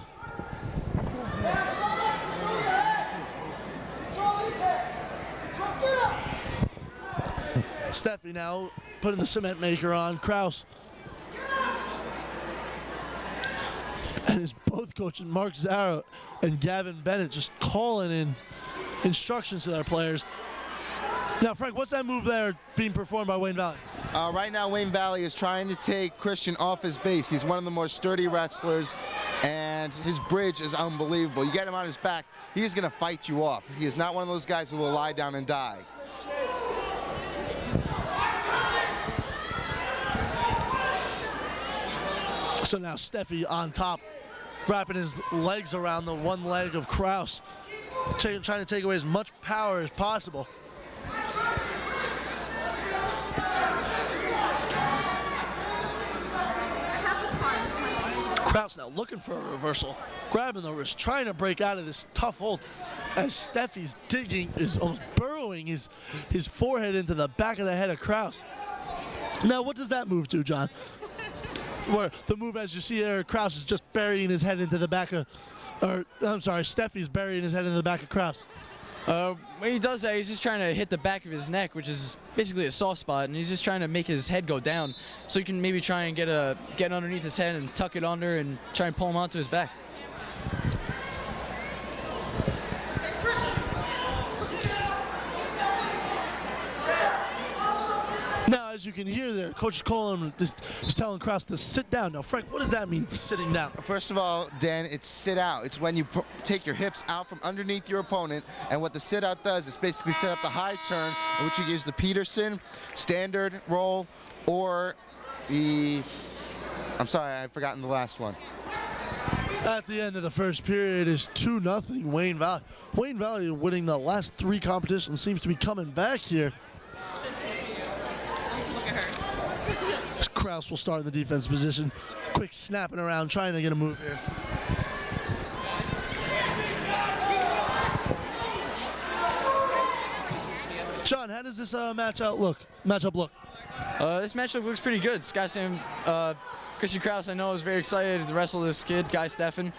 Steffi now putting the cement maker on Krauss. And his both coaches, Mark Zara and Gavin Bennett, just calling in instructions to their players. Now, Frank, what's that move there being performed by Wayne Valley? Right now, Wayne Valley is trying to take Christian off his base. He's one of the more sturdy wrestlers, and his bridge is unbelievable. You get him on his back, he's going to fight you off. He is not one of those guys who will lie down and die. So now Steffi on top, wrapping his legs around the one leg of Krauss, trying to take away as much power as possible. Krauss now looking for a reversal, grabbing the wrist, trying to break out of this tough hold as Steffi's digging, is almost burrowing his forehead into the back of the head of Krauss. Now, what does that move do, John? Where the move, as you see there, Krauss is just burying his head into the back of, or I'm sorry, Steffi's burying his head into the back of Krauss. When he does that, he's just trying to hit the back of his neck, which is basically a soft spot, and he's just trying to make his head go down, so he can maybe try and get underneath his head and tuck it under and try and pull him onto his back. Now, as you can hear there, Coach is calling him, just telling Krauss to sit down. Now, Frank, what does that mean, sitting down? First of all, Dan, it's sit out. It's when you take your hips out from underneath your opponent, and what the sit out does is basically set up the high turn, in which you use the Peterson, standard roll, or the, I'm sorry, I've forgotten the last one. At the end of the first period is 2-0 Wayne Valley. Wayne Valley winning the last three competitions, seems to be coming back here. Krauss will start in the defense position. Quick snapping around, trying to get a move here. John, how does this matchup look? This matchup looks pretty good. Christian Krauss, I know, is very excited to wrestle this kid, Guy Steffen.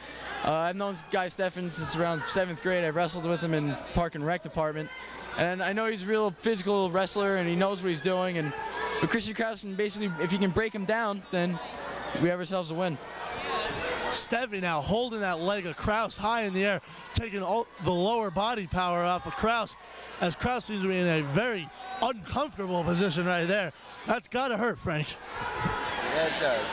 I've known Guy Steffen since around 7th grade. I've wrestled with him in Park and Rec department. And I know he's a real physical wrestler, and he knows what he's doing. But Christian Krauss can basically, if you can break him down, then we have ourselves a win. Steffi now holding that leg of Krauss high in the air, taking all the lower body power off of Krauss, as Krauss seems to be in a very uncomfortable position right there. That's got to hurt, Frank. Yeah, it does.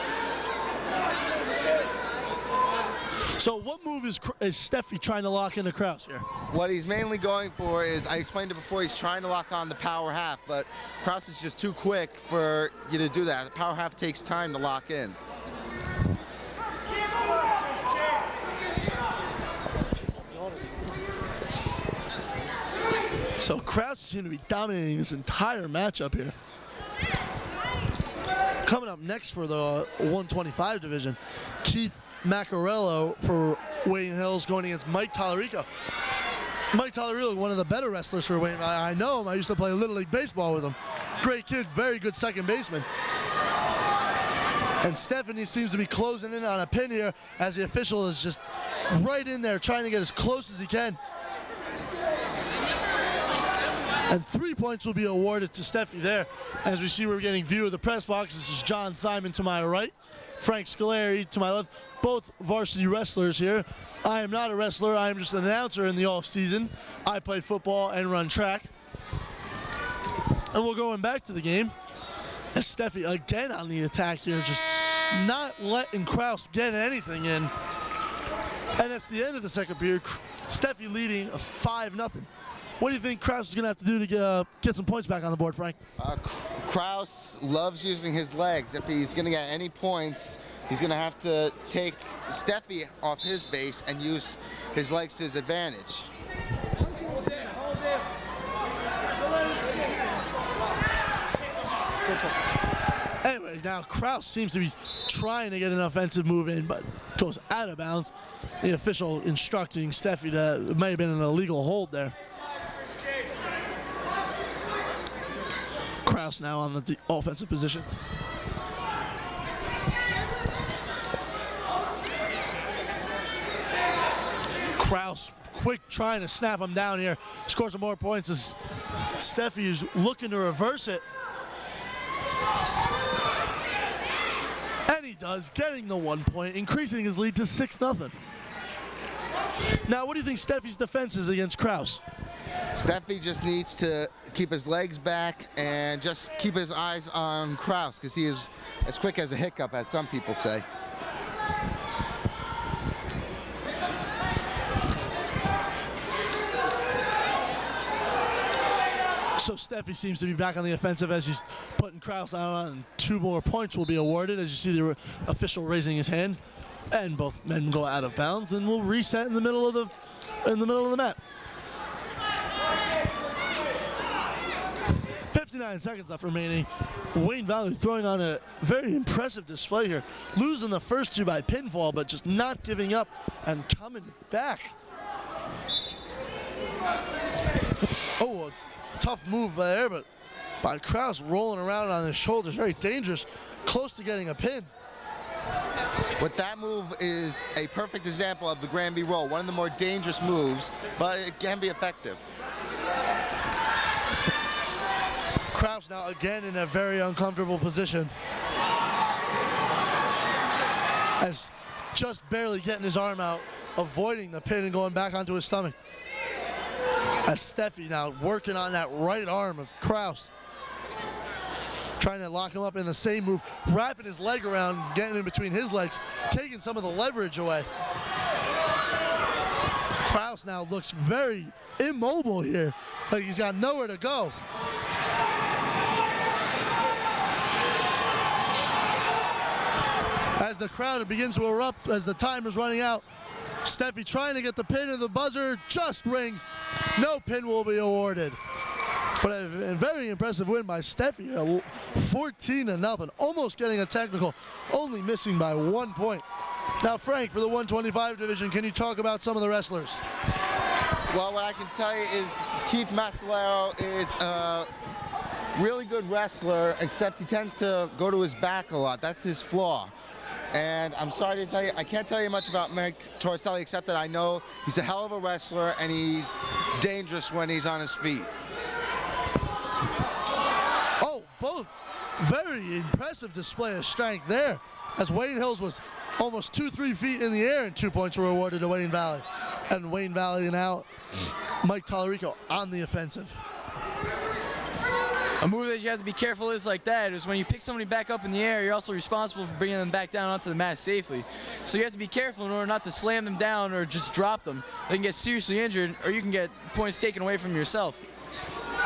So what move is Steffi trying to lock into Krauss here? What he's mainly going for is, I explained it before, he's trying to lock on the power half, but Krauss is just too quick for you to do that. The power half takes time to lock in. So Krauss seems to be dominating this entire matchup here. Coming up next for the 125 division, Keith Macarello for Wayne Hills going against Mike Tallarico. Mike Tallarico, one of the better wrestlers for Wayne. I know him. I used to play Little League Baseball with him. Great kid, very good second baseman. And Stephanie seems to be closing in on a pin here as the official is just right in there trying to get as close as he can. And 3 points will be awarded to Steffi there. As we see, we're getting view of the press box. This is John Simon to my right, Frank Scillieri to my left, both varsity wrestlers here. I am not a wrestler. I am just an announcer in the off season. I play football and run track. And we're going back to the game. As Steffi again on the attack here, just not letting Krauss get anything in. And that's the end of the second period. Steffi leading 5-0. What do you think Krauss is going to have to do to get some points back on the board, Frank? Krauss loves using his legs. If he's going to get any points, he's going to have to take Steffi off his base and use his legs to his advantage. Anyway, now Krauss seems to be trying to get an offensive move in, but goes out of bounds. The official instructing Steffi that it may have been an illegal hold there. Krauss now on the offensive position. Krauss quick trying to snap him down here. Scores some more points as Steffi is looking to reverse it. And he does, getting the 1 point, increasing his lead to 6-0. Now, what do you think Steffi's defense is against Krauss? Steffi just needs to keep his legs back and just keep his eyes on Krauss because he is as quick as a hiccup, as some people say. So Steffi seems to be back on the offensive as he's putting Krauss out, and 2 more points will be awarded as you see the official raising his hand, and both men go out of bounds, and we'll reset in the middle of the mat. 59 seconds left remaining. Wayne Valley throwing on a very impressive display here, losing the first 2 by pinfall, but just not giving up and coming back. Oh, a tough move there, but by Krauss rolling around on his shoulders, very dangerous, close to getting a pin. What that move is a perfect example of the Granby roll, one of the more dangerous moves, but it can be effective. Krauss now again in a very uncomfortable position, as just barely getting his arm out, avoiding the pin and going back onto his stomach. As Steffi now working on that right arm of Krauss, trying to lock him up in the same move, wrapping his leg around, getting in between his legs, taking some of the leverage away. Krauss now looks very immobile here, like he's got nowhere to go. As the crowd begins to erupt as the time is running out, Steffi trying to get the pin and the buzzer just rings. No pin will be awarded. But a very impressive win by Steffi, 14-0, almost getting a technical, only missing by 1 point. Now, Frank, for the 125 division, can you talk about some of the wrestlers? Well, what I can tell you is Keith Masalero is really good wrestler, except he tends to go to his back a lot. That's his flaw. And I'm sorry to tell you, I can't tell you much about Mike Torricelli except that I know he's a hell of a wrestler and he's dangerous when he's on his feet. Oh, both very impressive display of strength there, as Wayne Hills was almost 2-3 feet in the air and 2 points were awarded to Wayne Valley. And Wayne Valley now Mike Tallarico on the offensive. A move that you have to be careful is like that is when you pick somebody back up in the air, you're also responsible for bringing them back down onto the mat safely. So you have to be careful in order not to slam them down or just drop them. They can get seriously injured, or you can get points taken away from yourself.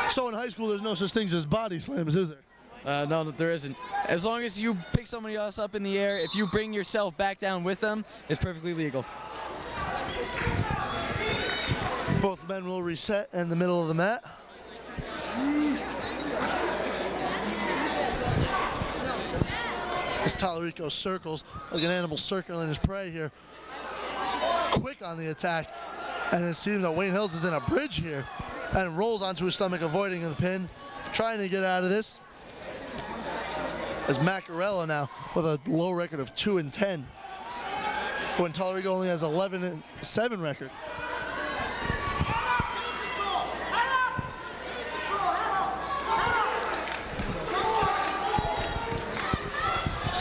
So in high school, there's no such things as body slams, is there? No, there isn't. As long as you pick somebody else up in the air, if you bring yourself back down with them, it's perfectly legal. Both men will reset in the middle of the mat. As Tallarico circles like an animal circling his prey here. Quick on the attack. And it seems that Wayne Hills is in a bridge here and rolls onto his stomach, avoiding the pin, trying to get out of this. As Macarello now with a low record of 2-10, when Tallarico only has 11-7 record.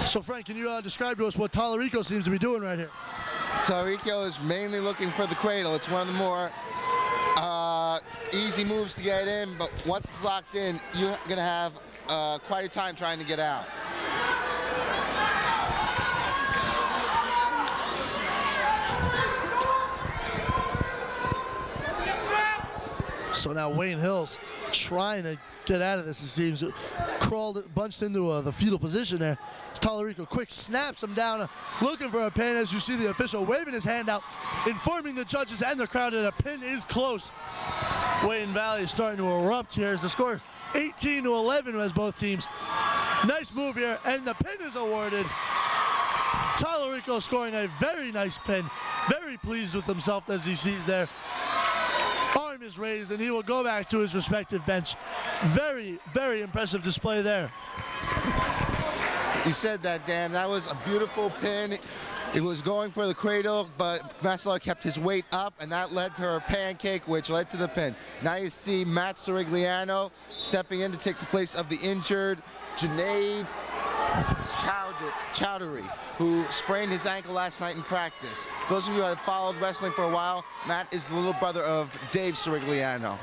So Frank, can you describe to us what Tallarico seems to be doing right here? Tallarico is mainly looking for the cradle. It's one of the more easy moves to get in, but once it's locked in, you're going to have quite a time trying to get out. So now Wayne Hills trying to get out of this, it seems. Bunched into the fetal position there. Tallarico quick snaps him down, looking for a pin, as you see the official waving his hand out, informing the judges and the crowd that a pin is close. Wayne Valley is starting to erupt here as the score is 18-11 as both teams. Nice move here, and the pin is awarded. Tallarico scoring a very nice pin. Very pleased with himself as he sees there. Arm is raised, and he will go back to his respective bench. Very, very impressive display there. You said that, Dan. That was a beautiful pin. It was going for the cradle, but Maslow kept his weight up, and that led to a pancake, which led to the pin. Now you see Matt Sirigliano stepping in to take the place of the injured Junaid Chowdhury, who sprained his ankle last night in practice. Those of you who have followed wrestling for a while, Matt is the little brother of Dave Sirigliano.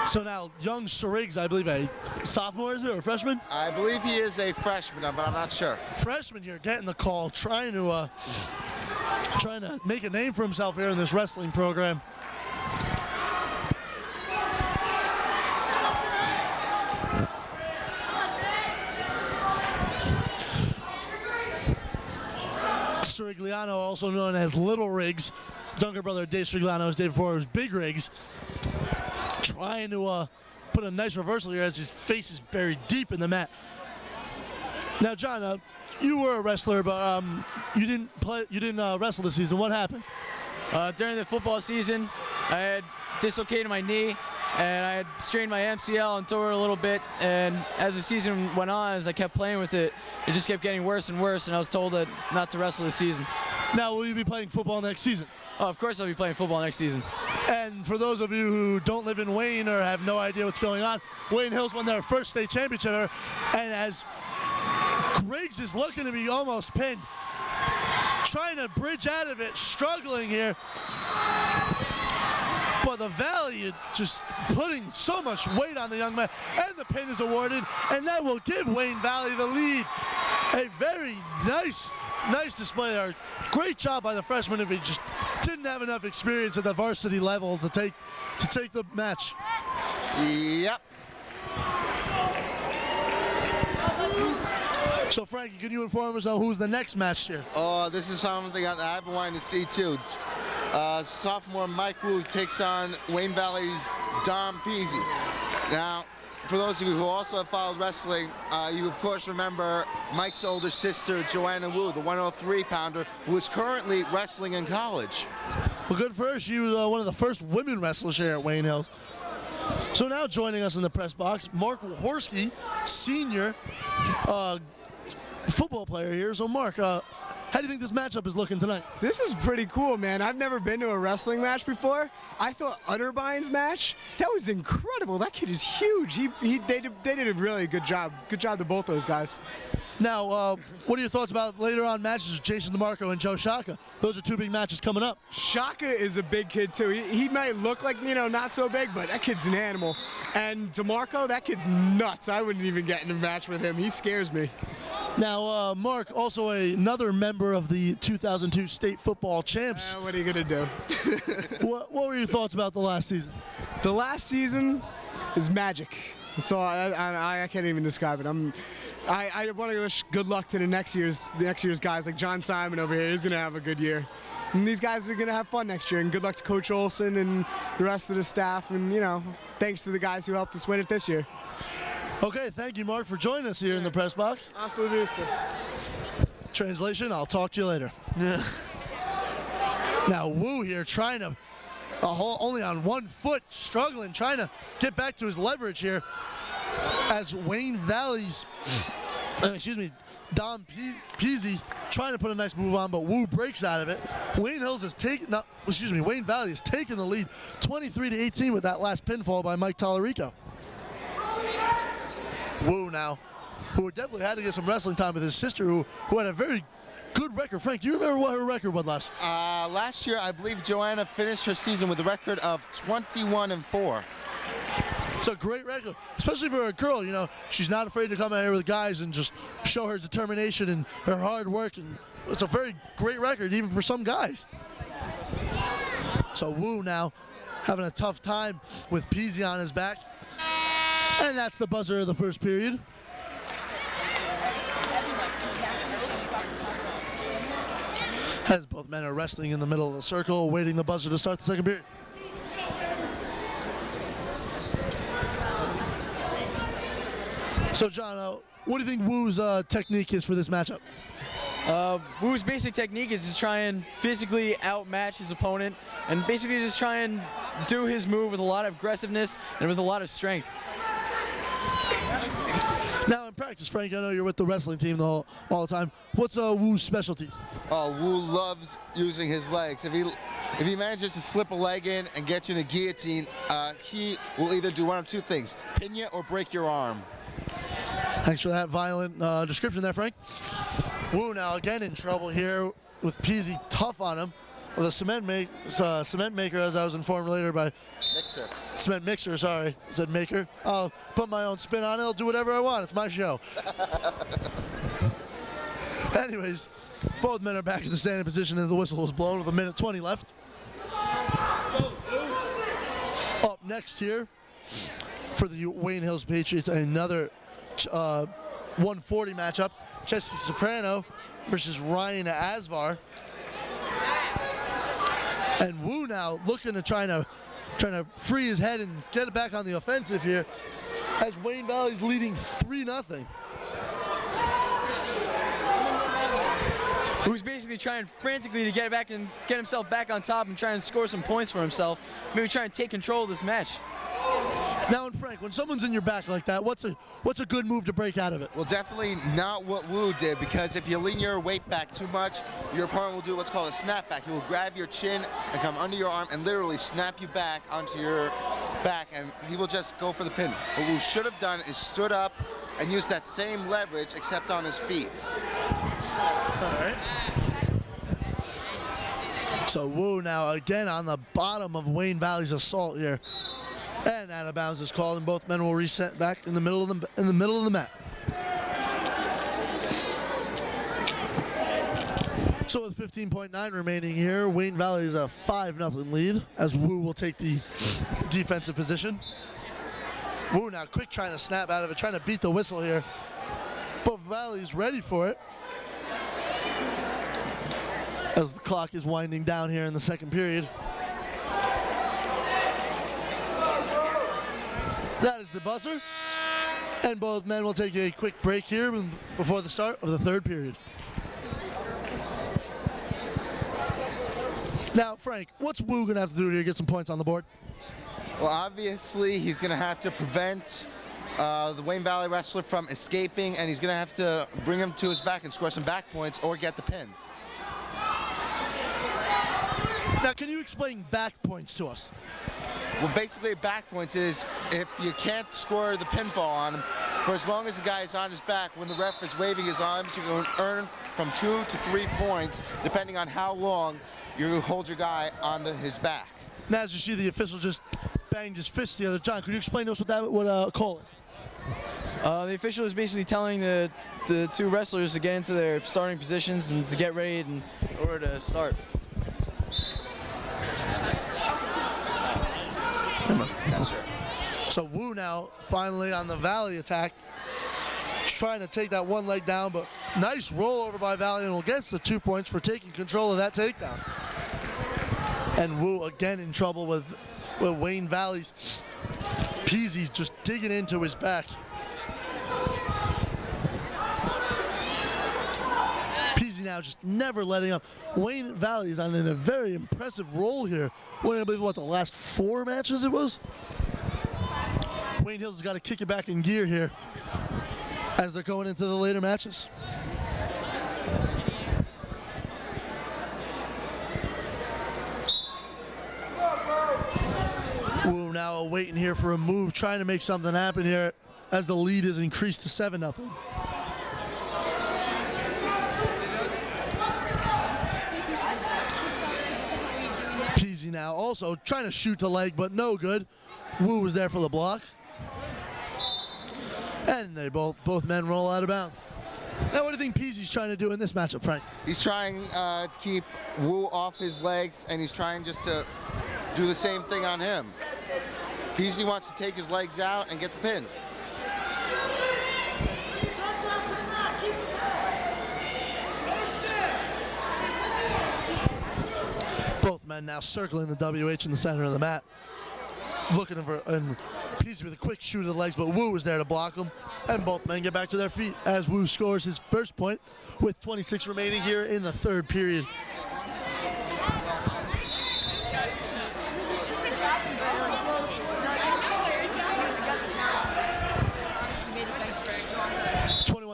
So now young Siriggs, I believe a sophomore, is it, or a freshman? I believe he is a freshman, but I'm not sure. Freshman here, getting the call, trying to make a name for himself here in this wrestling program. Sirigliano, also known as Little Riggs, younger brother of Dave Sirigliano, his day before was Big Riggs, trying to put a nice reversal here as his face is buried deep in the mat. Now, John, you were a wrestler, but you didn't wrestle this season. What happened? During the football season, I had dislocated my knee, and I had strained my MCL and tore it a little bit. And as the season went on, as I kept playing with it, it just kept getting worse and worse, and I was told that not to wrestle this season. Now, will you be playing football next season? Oh, of course I'll be playing football next season. And for those of you who don't live in Wayne or have no idea what's going on, Wayne Hills won their first state championship, and as Griggs is looking to be almost pinned, trying to bridge out of it, struggling here. But the Valley is just putting so much weight on the young man, and the pin is awarded, and that will give Wayne Valley the lead. A very nice display there. Great job by the freshman if he just didn't have enough experience at the varsity level to take the match. Yep. So Frankie, can you inform us on who's the next match here? Oh, this is something I've been wanting to see too. Sophomore Mike Wu takes on Wayne Valley's Dom Peasy. Now, for those of you who also have followed wrestling, you of course remember Mike's older sister, Joanna Wu, the 103-pounder, who is currently wrestling in college. Well, good for her. She was one of the first women wrestlers here at Wayne Hills. So now joining us in the press box, Mark Wachorski, senior football player here. So Mark, how do you think this matchup is looking tonight? This is pretty cool, man. I've never been to a wrestling match before. I thought Otterbein's match, that was incredible. That kid is huge. They did a really good job. Good job to both those guys. Now, what are your thoughts about later on matches with Jason DeMarco and Joe Shaka? Those are two big matches coming up. Shaka is a big kid, too. He might look like, not so big, but that kid's an animal. And DeMarco, that kid's nuts. I wouldn't even get in a match with him. He scares me. Now, Mark, also another member of the 2002 state football champs. What are you going to do? What were your thoughts about the last season? The last season is magic. That's all. I can't even describe it. I want to wish good luck to the next year's guys, like John Simon over here. He's going to have a good year. And these guys are going to have fun next year. And good luck to Coach Olson and the rest of the staff. And, thanks to the guys who helped us win it this year. Okay, thank you, Mark, for joining us here in the press box. Hasta la vista. Translation, I'll talk to you later. Now, Wu here trying to, only on 1 foot, struggling, trying to get back to his leverage here as Wayne Valley's, Dom Peasy trying to put a nice move on, but Wu breaks out of it. Wayne Valley has taken the lead 23-18 with that last pinfall by Mike Tallarico. Wu now, who definitely had to get some wrestling time with his sister, who had a very good record. Frank, do you remember what her record was last? Last year, I believe Joanna finished her season with a record of 21-4. It's a great record, especially for a girl. She's not afraid to come out here with guys and just show her determination and her hard work. And it's a very great record, even for some guys. So Wu now having a tough time with Peasy on his back. And that's the buzzer of the first period. As both men are wrestling in the middle of the circle, awaiting the buzzer to start the second period. So, John, what do you think Wu's technique is for this matchup? Wu's basic technique is just try and physically outmatch his opponent and basically just try and do his move with a lot of aggressiveness and with a lot of strength. Now in practice, Frank, I know you're with the wrestling team all the time. What's Wu's specialty? Oh, Wu loves using his legs. If he manages to slip a leg in and get you in a guillotine, he will either do one of two things: pin you or break your arm. Thanks for that violent description there, Frank. Wu now again in trouble here with Peasy tough on him. Well, the cement maker, as I was informed later by cement mixer, sorry, said maker. I'll put my own spin on it. I'll do whatever I want. It's my show. Anyways, both men are back in the standing position and the whistle is blown with 1:20 left. Up next here for the Wayne Hills Patriots, another 140 matchup. Jesse Soprano versus Ryan Asvar. And Wu now looking to trying to free his head and get it back on the offensive here as Wayne Valley's leading 3-0. Who's basically trying frantically to get back and get himself back on top and try and score some points for himself. Maybe try and take control of this match. Now, and Frank, when someone's in your back like that, what's a good move to break out of it? Well, definitely not what Wu did, because if you lean your weight back too much, your opponent will do what's called a snapback. He will grab your chin and come under your arm and literally snap you back onto your back, and he will just go for the pin. What Wu should have done is stood up and used that same leverage, except on his feet. All right. So Wu now again on the bottom of Wayne Valley's assault here. And out of bounds is called, and both men will reset back in the middle of the mat. So with 15.9 remaining here, Wayne Valley is a 5-0 lead as Wu will take the defensive position. Wu now quick trying to snap out of it, trying to beat the whistle here. But Valley's ready for it as the clock is winding down here in the second period. That is the buzzer. And both men will take a quick break here before the start of the third period. Now, Frank, what's Wu going to have to do to get some points on the board? Well, obviously, he's going to have to prevent the Wayne Valley wrestler from escaping, and he's going to have to bring him to his back and score some back points or get the pin. Now, can you explain back points to us? Well, basically, back points is if you can't score the pinfall on him, for as long as the guy is on his back, when the ref is waving his arms, you can earn from 2 to 3 points, depending on how long you hold your guy on his back. Now, as you see, the official just banged his fist together. John, could you explain to us what a call is? The official is basically telling the two wrestlers to get into their starting positions and to get ready in order to start. So Wu now finally on the Valley attack, trying to take that one leg down, but nice roll over by Valley, and will get the 2 points for taking control of that takedown. And Wu again in trouble with Wayne Valley's Peasy just digging into his back. Peasy now just never letting up. Wayne Valley's on a very impressive roll here. I believe what the last 4 matches it was. Wayne Hills has got to kick it back in gear here as they're going into the later matches. Wu now waiting here for a move, trying to make something happen here as the lead is increased to 7-0. Peasy now also trying to shoot the leg, but no good. Wu was there for the block. And they both men roll out of bounds. Now, what do you think Peasy's trying to do in this matchup, Frank? He's trying to keep Wu off his legs, and he's trying just to do the same thing on him. Peasy wants to take his legs out and get the pin. Both men now circling the WH in the center of the mat. Looking for, and Peasy with a quick shoot of the legs, but Wu was there to block him. And both men get back to their feet as Wu scores his first point with 26 remaining here in the third period.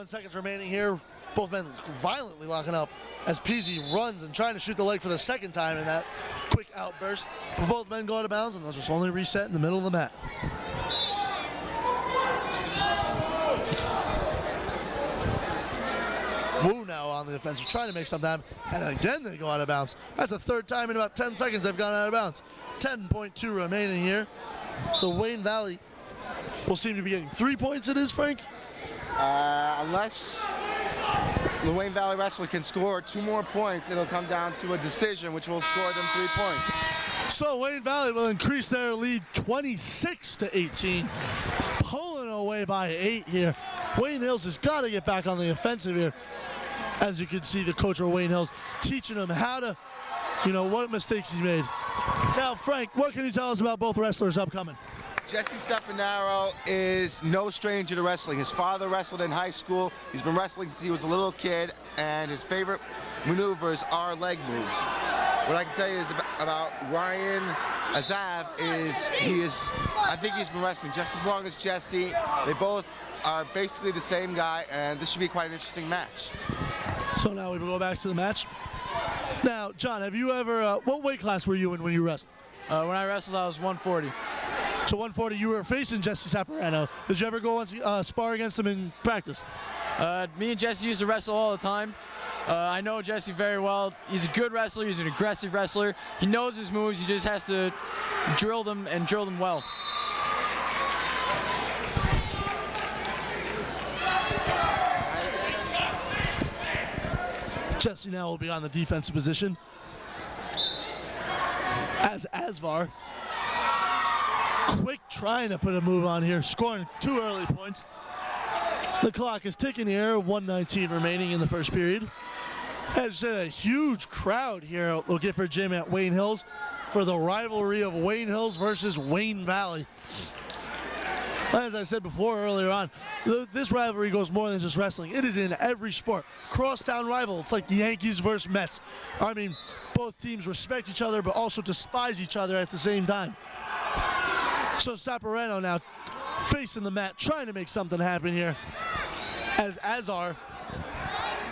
Seconds remaining here. Both men violently locking up as Peasy runs and trying to shoot the leg for the second time in that quick outburst. But both men go out of bounds, and those just only reset in the middle of the mat. Wu now on the offensive, trying to make something happen, and again they go out of bounds. That's the third time in about 10 seconds they've gone out of bounds. 10.2 remaining here. So Wayne Valley will seem to be getting 3 points it is, Frank? Unless the Wayne Valley wrestler can score 2 more points, it'll come down to a decision, which will score them 3 points. So Wayne Valley will increase their lead 26-18, pulling away by 8 here. Wayne Hills has got to get back on the offensive here. As you can see, the coach of Wayne Hills teaching him how to, what mistakes he's made. Now, Frank, what can you tell us about both wrestlers upcoming? Jesse Stefanaro is no stranger to wrestling. His father wrestled in high school. He's been wrestling since he was a little kid, and his favorite maneuvers are leg moves. What I can tell you is about Ryan Azav I think he's been wrestling just as long as Jesse. They both are basically the same guy, and this should be quite an interesting match. So now we go back to the match. Now, John, have you ever, what weight class were you in when you wrestled? When I wrestled, I was 140. So 140, you were facing Jesse Stefanaro. Did you ever go spar against him in practice? Me and Jesse used to wrestle all the time. I know Jesse very well. He's a good wrestler. He's an aggressive wrestler. He knows his moves. He just has to drill them and drill them well. Jesse now will be on the defensive position as Asvar. Quick trying to put a move on here, scoring 2 early points. The clock is ticking here, 1:19 remaining in the first period. As I said, a huge crowd here at the Gifford Gym at Wayne Hills for the rivalry of Wayne Hills versus Wayne Valley. As I said before earlier on, this rivalry goes more than just wrestling. It is in every sport. Crosstown rival. It's like the Yankees versus Mets. I mean, both teams respect each other, but also despise each other at the same time. So Saporano now facing the mat, trying to make something happen here. As Azar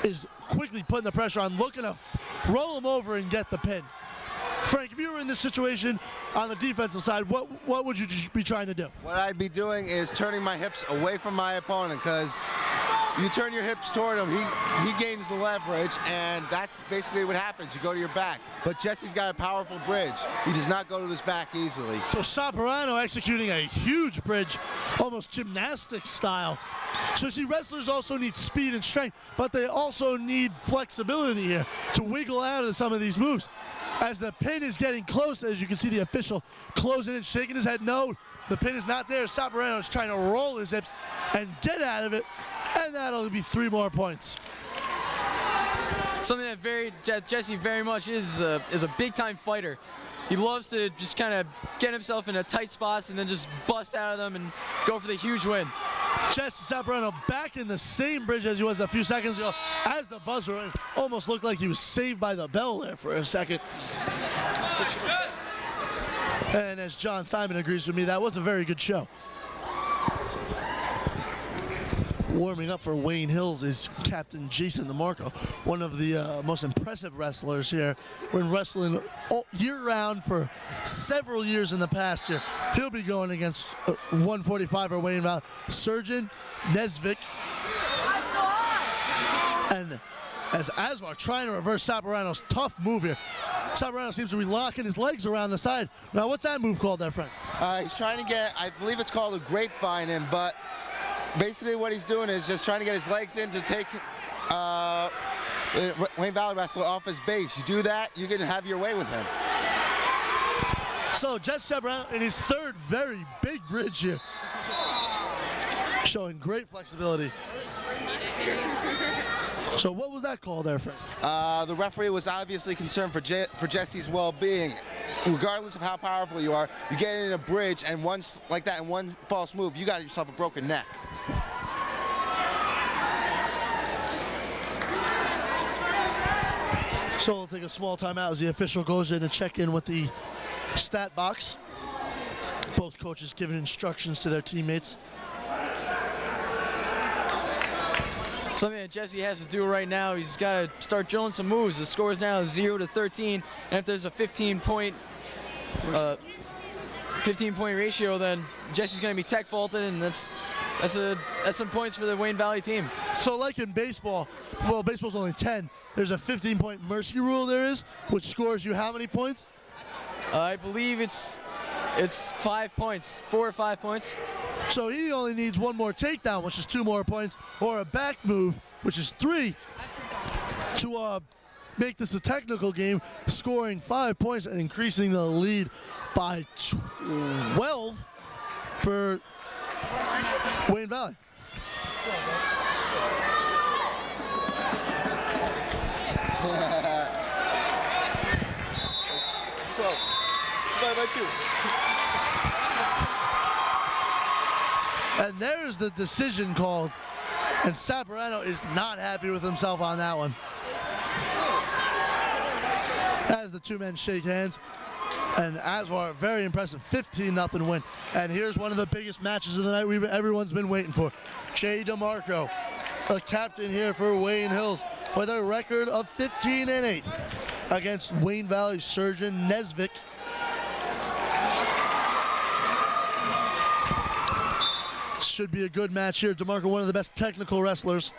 is quickly putting the pressure on, looking to roll him over and get the pin. Frank, if you were in this situation on the defensive side, what would you be trying to do? What I'd be doing is turning my hips away from my opponent, because you turn your hips toward him, he gains the leverage, and that's basically what happens. You go to your back. But Jesse's got a powerful bridge. He does not go to his back easily. So Saporano executing a huge bridge, almost gymnastics style. So see, wrestlers also need speed and strength, but they also need flexibility here to wiggle out of some of these moves. As the pin is getting close, as you can see the official closing in, shaking his head, no, the pin is not there. Saporano is trying to roll his hips and get out of it, and that'll be 3 more points. Something that Jesse very much is a big-time fighter. He loves to just kind of get himself in a tight spots and then just bust out of them and go for the huge win. Jesse Saporano back in the same bridge as he was a few seconds ago. As the buzzer went, almost looked like he was saved by the bell there for a second. And as John Simon agrees with me, that was a very good show. Warming up for Wayne Hills is Captain Jason DeMarco, one of the most impressive wrestlers here. Been wrestling year-round for several years in the past here. He'll be going against 145 or Wayne Valley. Surgeon Nesvik. And as Asvar trying to reverse Saporano's tough move here. Saporano seems to be locking his legs around the side. Now, what's that move called there, Frank? He's trying to get, I believe it's called a grapevine in, but basically what he's doing is just trying to get his legs in to take Wayne Valley wrestler off his base. You do that, you can have your way with him. So Jesse Saporano in his third very big bridge here. Showing great flexibility. So what was that call there, Frank? The referee was obviously concerned for Jesse's well-being. Regardless of how powerful you are, you get in a bridge, and once like that, in one false move, you got yourself a broken neck. So we'll take a small timeout as the official goes in to check in with the stat box. Both coaches giving instructions to their teammates. Something that Jesse has to do right now, he's got to start drilling some moves. The score is now 0-13, and if there's a 15-point ratio, then Jesse's going to be tech faulted, and that's some points for the Wayne Valley team. So like in baseball, well, baseball's only 10. There's a 15-point mercy rule there is, which scores you how many points? I believe it's 5 points, 4 or 5 points. So he only needs one more takedown, which is 2 more points, or a back move, which is 3, to make this a technical game, scoring 5 points and increasing the lead by 12 for Wayne Valley. And there's the decision called, and Saporano is not happy with himself on that one. As the two men shake hands, and Aswar, very impressive, 15-0 win. And here's one of the biggest matches of the night everyone's been waiting for. Jay DeMarco, a captain here for Wayne Hills, with a record of 15-8 against Wayne Valley surgeon Nesvik. Should be a good match here. DeMarco, one of the best technical wrestlers.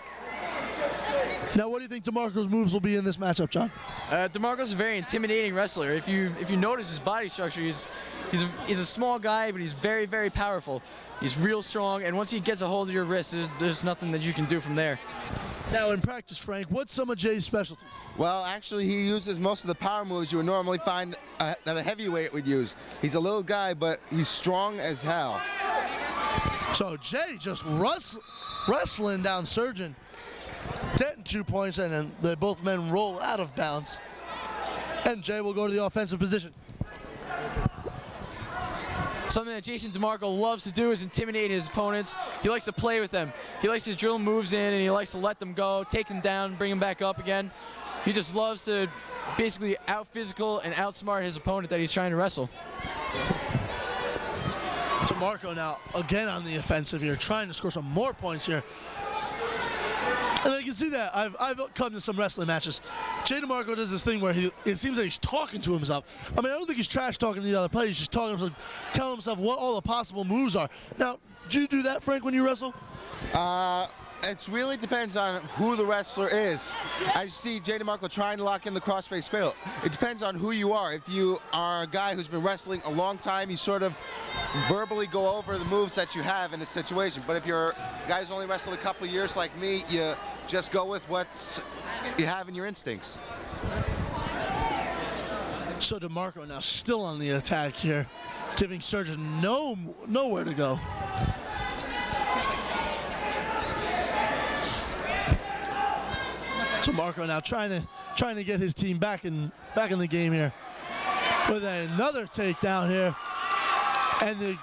Now, what do you think DeMarco's moves will be in this matchup, John? DeMarco's a very intimidating wrestler. If you notice his body structure, he's a small guy, but he's very, very powerful. He's real strong, and once he gets a hold of your wrist, there's nothing that you can do from there. Now, in practice, Frank, what's some of Jay's specialties? Well, actually, he uses most of the power moves you would normally find that a heavyweight would use. He's a little guy, but he's strong as hell. So Jay just wrestling down Surgeon, getting 2 points, and then both men roll out of bounds. And Jay will go to the offensive position. Something that Jason DeMarco loves to do is intimidate his opponents. He likes to play with them. He likes to drill moves in, and he likes to let them go, take them down, bring them back up again. He just loves to basically out-physical and outsmart his opponent that he's trying to wrestle. DeMarco now again on the offensive here, trying to score some more points here. And I can see that. I've come to some wrestling matches. Jay DeMarco does this thing where it seems like he's talking to himself. I mean, I don't think he's trash talking to the other players. He's just talking to himself, telling himself what all the possible moves are. Now, do you do that, Frank, when you wrestle? It really depends on who the wrestler is. I see Jay DeMarco trying to lock in the crossface cradle. It depends on who you are. If you are a guy who's been wrestling a long time, you sort of verbally go over the moves that you have in a situation. But if you're a guy who's only wrestled a couple of years like me, you just go with what you have in your instincts. So DeMarco now still on the attack here, giving Surgeon nowhere to go. DeMarco now trying to get his team back in the game here with another takedown here, and the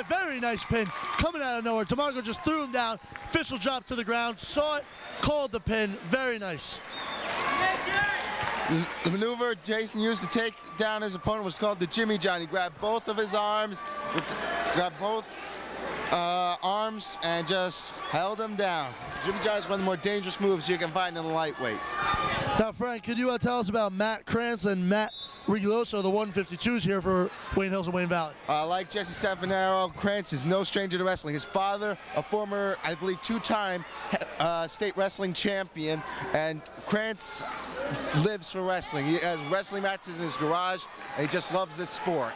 very nice pin coming out of nowhere. DeMarco just threw him down. Official drop to the ground. Saw it, called the pin. Very nice. The maneuver Jason used to take down his opponent was called the Jimmy John. He grabbed both of his arms, grabbed both arms and just held him down. Jimmy John is one of the more dangerous moves you can find in the lightweight. Now, Frank, could you tell us about Matt Krantz and Matt Rigoloso, the 152s here for Wayne Hills and Wayne Valley? Like Jesse Safanaro, Krantz is no stranger to wrestling. His father, a former, I believe, two-time state wrestling champion, and Krantz lives for wrestling. He has wrestling matches in his garage, and he just loves this sport.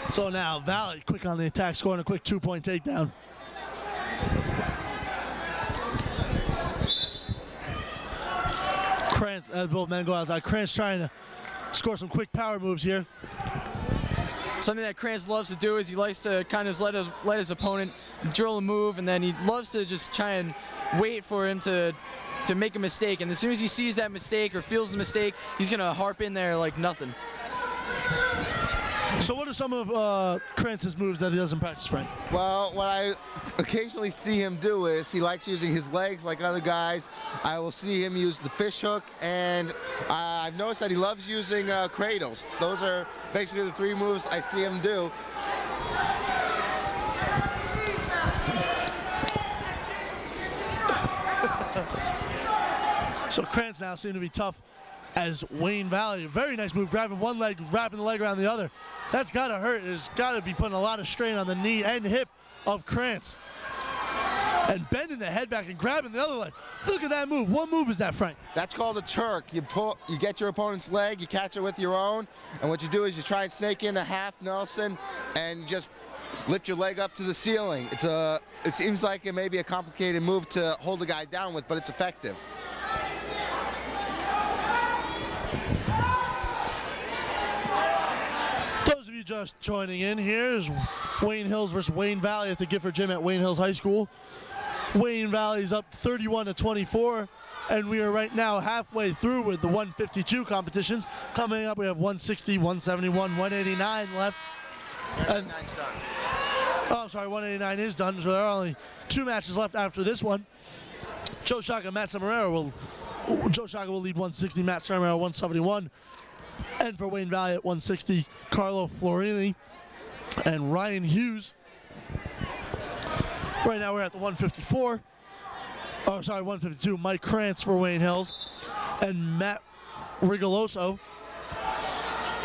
So now Valley quick on the attack, scoring a quick 2-point takedown. Krantz, as both men go outside, Krantz trying to score some quick power moves here. Something that Krantz loves to do is he likes to kind of let his opponent drill a move, and then he loves to just try and wait for him to make a mistake. And as soon as he sees that mistake or feels the mistake, he's going to harp in there like nothing. So what are some of Krantz's moves that he doesn't practice, Frank? Well, what I occasionally see him do is he likes using his legs like other guys. I will see him use the fish hook, and I've noticed that he loves using cradles. Those are basically the three moves I see him do. So Krantz now seem to be tough as Wayne Valley. Very nice move, grabbing one leg, wrapping the leg around the other. That's got to hurt. It's got to be putting a lot of strain on the knee and hip of Krantz. And bending the head back and grabbing the other leg. Look at that move. What move is that, Frank? That's called a Turk. You get your opponent's leg, you catch it with your own, and what you do is you try and snake in a half Nelson and just lift your leg up to the ceiling. It seems like it may be a complicated move to hold the guy down with, but it's effective. Those of you just joining in, here is Wayne Hills versus Wayne Valley at the Gifford Gym at Wayne Hills High School. Wayne Valley's up 31-24, and we are right now halfway through with the 152 competitions. Coming up, we have 160, 171, 189 left. And, oh, I'm sorry, 189 is done, so there are only 2 matches left after this one. Joe Shaka and Matt Samarero Joe Shaka will lead 160, Matt Samarero 171. And for Wayne Valley at 160, Carlo Florini and Ryan Hughes. Right now we're at the 154. Oh, sorry, 152. Mike Krantz for Wayne Hills. And Matt Rigoloso.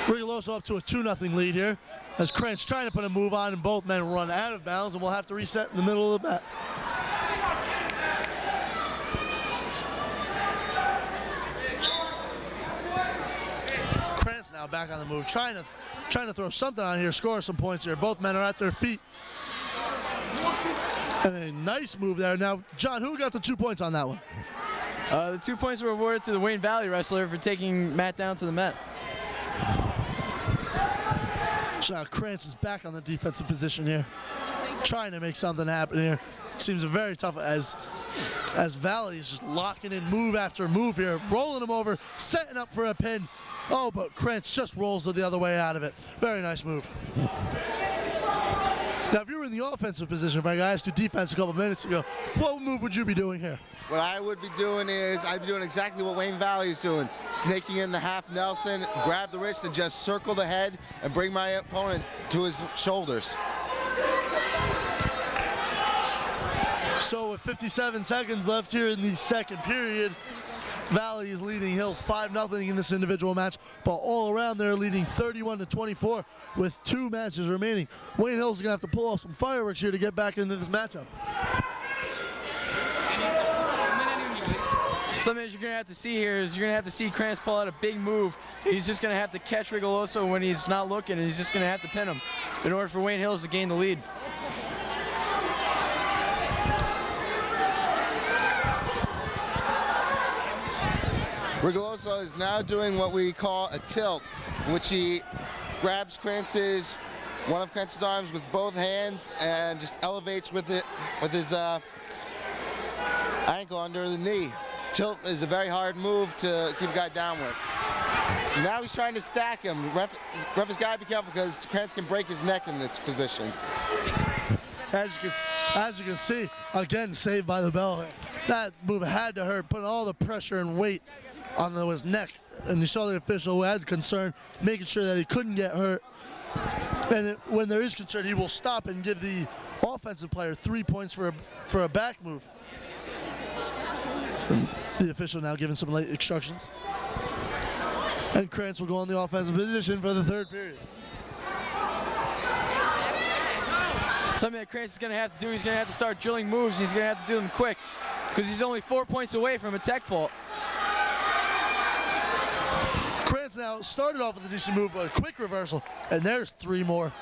Rigoloso up to a 2-0 lead here. As Krantz trying to put a move on, and both men run out of bounds, and we'll have to reset in the middle of the mat. Krantz now back on the move, trying to throw something on here, score some points here. Both men are at their feet. And a nice move there. Now, John, who got the 2 points on that one? The 2 points were awarded to the Wayne Valley wrestler for taking Matt down to the mat. So now Krantz is back on the defensive position here. trying to make something happen here. Seems very tough as Valley is just locking in move after move here, rolling him over, setting up for a pin. Oh, but Krantz just rolls the other way out of it. Very nice move. Now, if you were in the offensive position, if I asked you defense a couple minutes ago, what move would you be doing here? What I would be doing is I'd be doing exactly what Wayne Valley is doing. Snaking in the half Nelson, grab the wrist and just circle the head and bring my opponent to his shoulders. So with 57 seconds left here in the second period, Valley is leading Hills 5-0 in this individual match, but all around they're leading 31-24 with 2 matches remaining. Wayne Hills is going to have to pull off some fireworks here to get back into this matchup. Something that you're going to have to see here is you're going to have to see Krantz pull out a big move. He's just going to have to catch Rigoloso when he's not looking, and he's just going to have to pin him in order for Wayne Hills to gain the lead. Rigoloso is now doing what we call a tilt, in which he grabs one of Krantz's arms with both hands and just elevates with it with his ankle under the knee. Tilt is a very hard move to keep a guy down with. Now he's trying to stack him. Ref has got to be careful because Krantz can break his neck in this position. As you can see, again saved by the bell. That move had to hurt, putting all the pressure and weight on his neck, and you saw the official who had concern, making sure that he couldn't get hurt. And when there is concern, he will stop and give the offensive player 3 points for a back move. And the official now giving some late instructions. And Krantz will go on the offensive position for the third period. Something that Krantz is going to have to do, he's going to have to start drilling moves, and he's going to have to do them quick because he's only 4 points away from a tech fault. Krantz now started off with a decent move, but a quick reversal, and there's 3 more.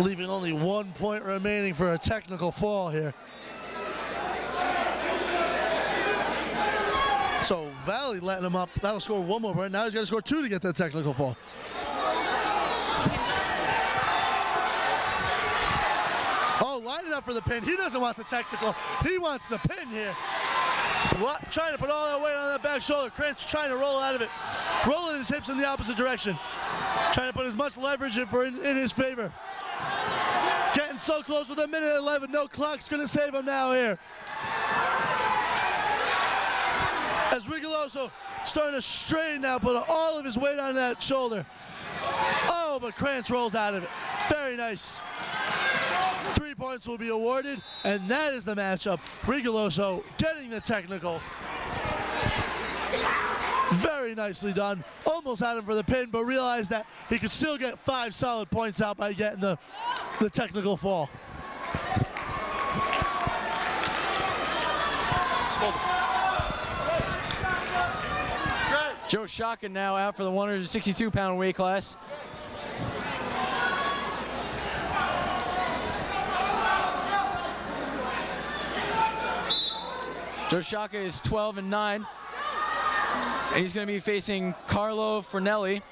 Leaving only 1 point remaining for a technical fall here. So Valley letting him up. That'll score 1 more point. Now he's got to score 2 to get that technical fall. Oh, lining up for the pin. He doesn't want the technical. He wants the pin here. Trying to put all that weight on that back shoulder. Krantz trying to roll out of it. Rolling his hips in the opposite direction. Trying to put as much leverage in his favor. Getting so close with 1:11. No clock's going to save him now here. As Rigoloso starting to strain now, put all of his weight on that shoulder. Oh, but Krantz rolls out of it. Very nice. 3 points will be awarded, and that is the matchup. Rigoloso getting the technical. Very nicely done. Almost had him for the pin, but realized that he could still get 5 solid points out by getting the technical fall. Joe Shaka now out for the 162-pound weight class. Joe Shaka is 12-9, and he's going to be facing Carlo Fornelli.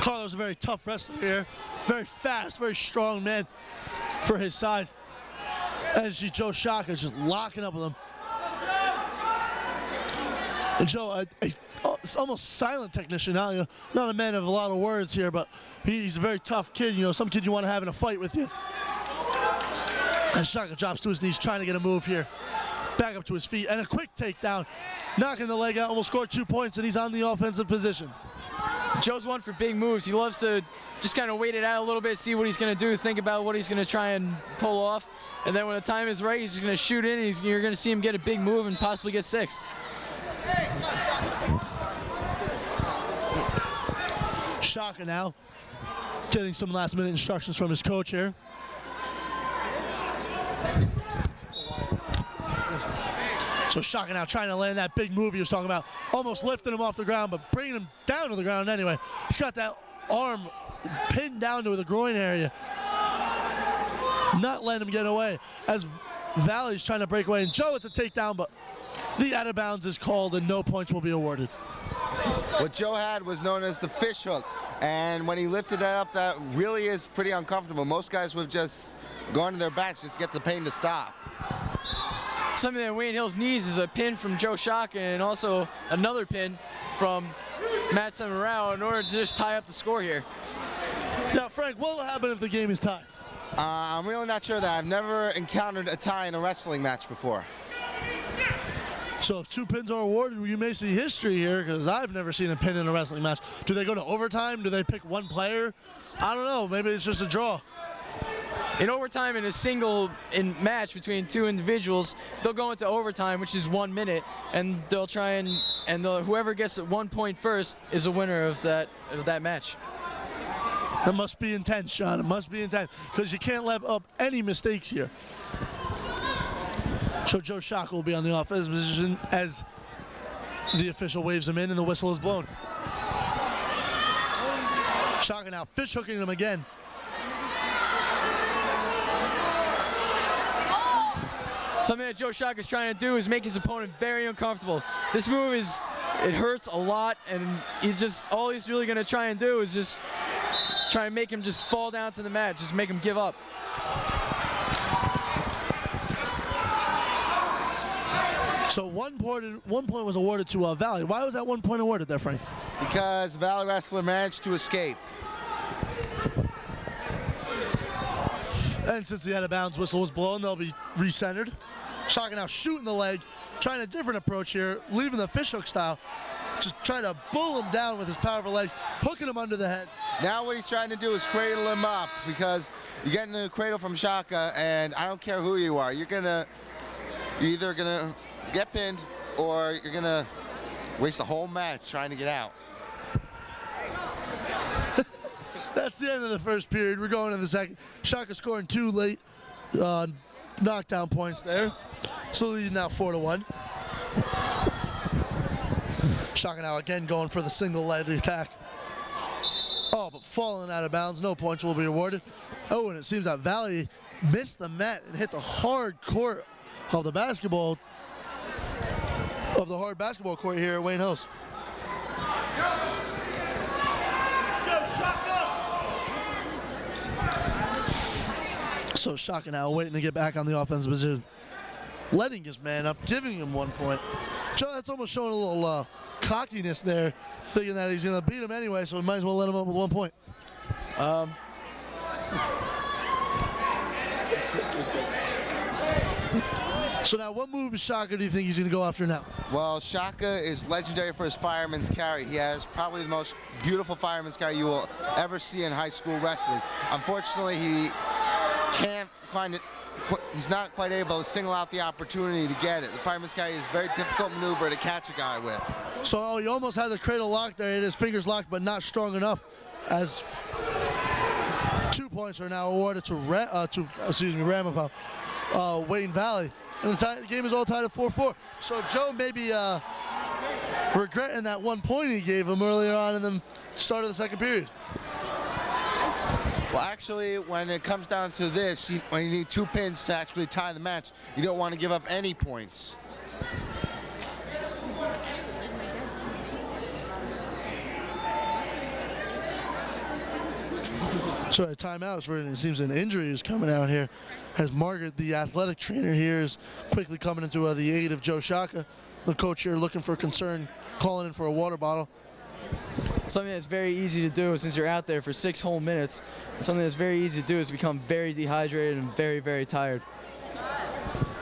Carlo's a very tough wrestler here. Very fast, very strong man for his size. As you see Joe Shaka is just locking up with him. And Joe, it's almost silent technician now. Not a man of a lot of words here, but he's a very tough kid. Some kid you want to have in a fight with you. And Shaka drops to his knees, trying to get a move here. Back up to his feet, and a quick takedown. Knocking the leg out, and will score 2 points, and he's on the offensive position. Joe's one for big moves. He loves to just kind of wait it out a little bit, see what he's going to do, think about what he's going to try and pull off. And then when the time is right, he's just going to shoot in, and you're going to see him get a big move and possibly get 6. Shaka now getting some last-minute instructions from his coach here. So Shaka now trying to land that big move he was talking about. Almost lifting him off the ground, but bringing him down to the ground anyway. He's got that arm pinned down to the groin area. Not letting him get away. As Valley's trying to break away. And Joe with the takedown, but the out of bounds is called and no points will be awarded. What Joe had was known as the fish hook, and when he lifted that up, that really is pretty uncomfortable. Most guys would have just gone to their backs just to get the pain to stop. Something that Wayne Hills needs is a pin from Joe Shaka and also another pin from Matt Samarao in order to just tie up the score here. Now, Frank, what will happen if the game is tied? I'm really not sure that. I've never encountered a tie in a wrestling match before. So if 2 pins are awarded, you may see history here, because I've never seen a pin in a wrestling match. Do they go to overtime? Do they pick one player? I don't know. Maybe it's just a draw. In overtime, in a single match between 2 individuals, they'll go into overtime, which is 1 minute, and they'll try and whoever gets 1 point first is a winner of that match. That must be intense, Sean. It must be intense, because you can't let up any mistakes here. So Joe Shaka will be on the offensive position as the official waves him in and the whistle is blown. Shaka now fish hooking him again. Something that Joe Shaka is trying to do is make his opponent very uncomfortable. This move it hurts a lot, and all he's really going to try and do is just try and make him just fall down to the mat, just make him give up. So 1 point was awarded to Valley. Why was that 1 point awarded there, Frank? Because Valley wrestler managed to escape. And since the out of bounds whistle was blown, they'll be recentered. Shaka now shooting the leg, trying a different approach here, leaving the fishhook style, just trying to bull him down with his powerful legs, hooking him under the head. Now what he's trying to do is cradle him up, because you get in a cradle from Shaka, and I don't care who you are, you're either gonna get pinned or you're gonna waste the whole match trying to get out. That's the end of the first period. We're going to the second. Shaka scoring 2 late knockdown points there. So lead now 4-1. Shaka now again going for the single leg attack. Oh, but falling out of bounds. No points will be awarded. Oh, and it seems that Valley missed the mat and hit the hard court of the basketball court here at Wayne Hills. So Shaka now waiting to get back on the offensive position. Letting his man up, giving him 1 point. Joe, that's almost showing a little cockiness there, thinking that he's going to beat him anyway, so we might as well let him up with 1 point. So now what move is Shaka do you think he's going to go after now? Well, Shaka is legendary for his fireman's carry. He has probably the most beautiful fireman's carry you will ever see in high school wrestling. Unfortunately, he can't find it. He's not quite able to single out the opportunity to get it. The fireman's carry is a very difficult maneuver to catch a guy with. So he almost had the cradle locked there. His fingers locked, but not strong enough. As 2 points are now awarded to Ramapo, Wayne Valley. And the game is all tied at 4-4. So Joe may be regretting that 1 point he gave him earlier on in the start of the second period. Well, actually, when it comes down to this, when you need 2 pins to actually tie the match, you don't want to give up any points. So a timeout, it seems an injury is coming out here. As Margaret, the athletic trainer here, is quickly coming into the aid of Joe Shaka. The coach here looking for concern, calling in for a water bottle. Something that's very easy to do since you're out there for 6 whole minutes. Something that's very easy to do is become very dehydrated and very, very tired.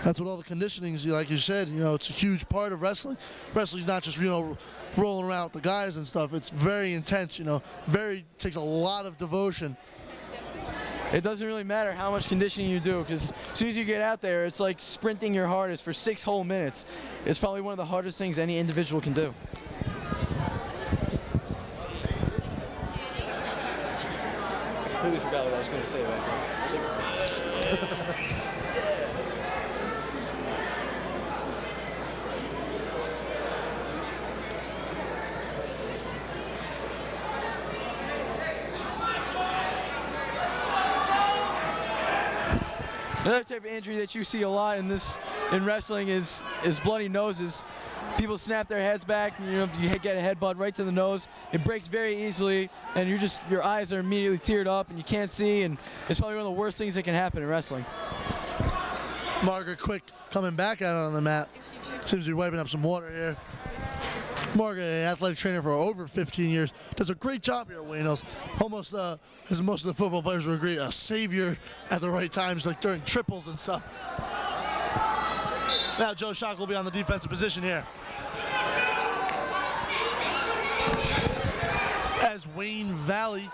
That's what all the conditioning's, like you said, it's a huge part of wrestling. Wrestling's not just, rolling around with the guys and stuff. It's very intense, takes a lot of devotion. It doesn't really matter how much conditioning you do, because as soon as you get out there, it's like sprinting your hardest for 6 whole minutes. It's probably one of the hardest things any individual can do. I completely forgot what I was going to say about that. Another type of injury that you see a lot in wrestling is bloody noses. People snap their heads back, and, you get a headbutt right to the nose. It breaks very easily, and your eyes are immediately teared up, and you can't see, and it's probably one of the worst things that can happen in wrestling. Margaret Quick coming back out on the mat. Seems to be wiping up some water here. Margaret, an athletic trainer for over 15 years, does a great job here at Wayne Hills. Almost, as most of the football players would agree, a savior at the right times, like during triples and stuff. Now Joe Schock will be on the defensive position here. As Wayne Valley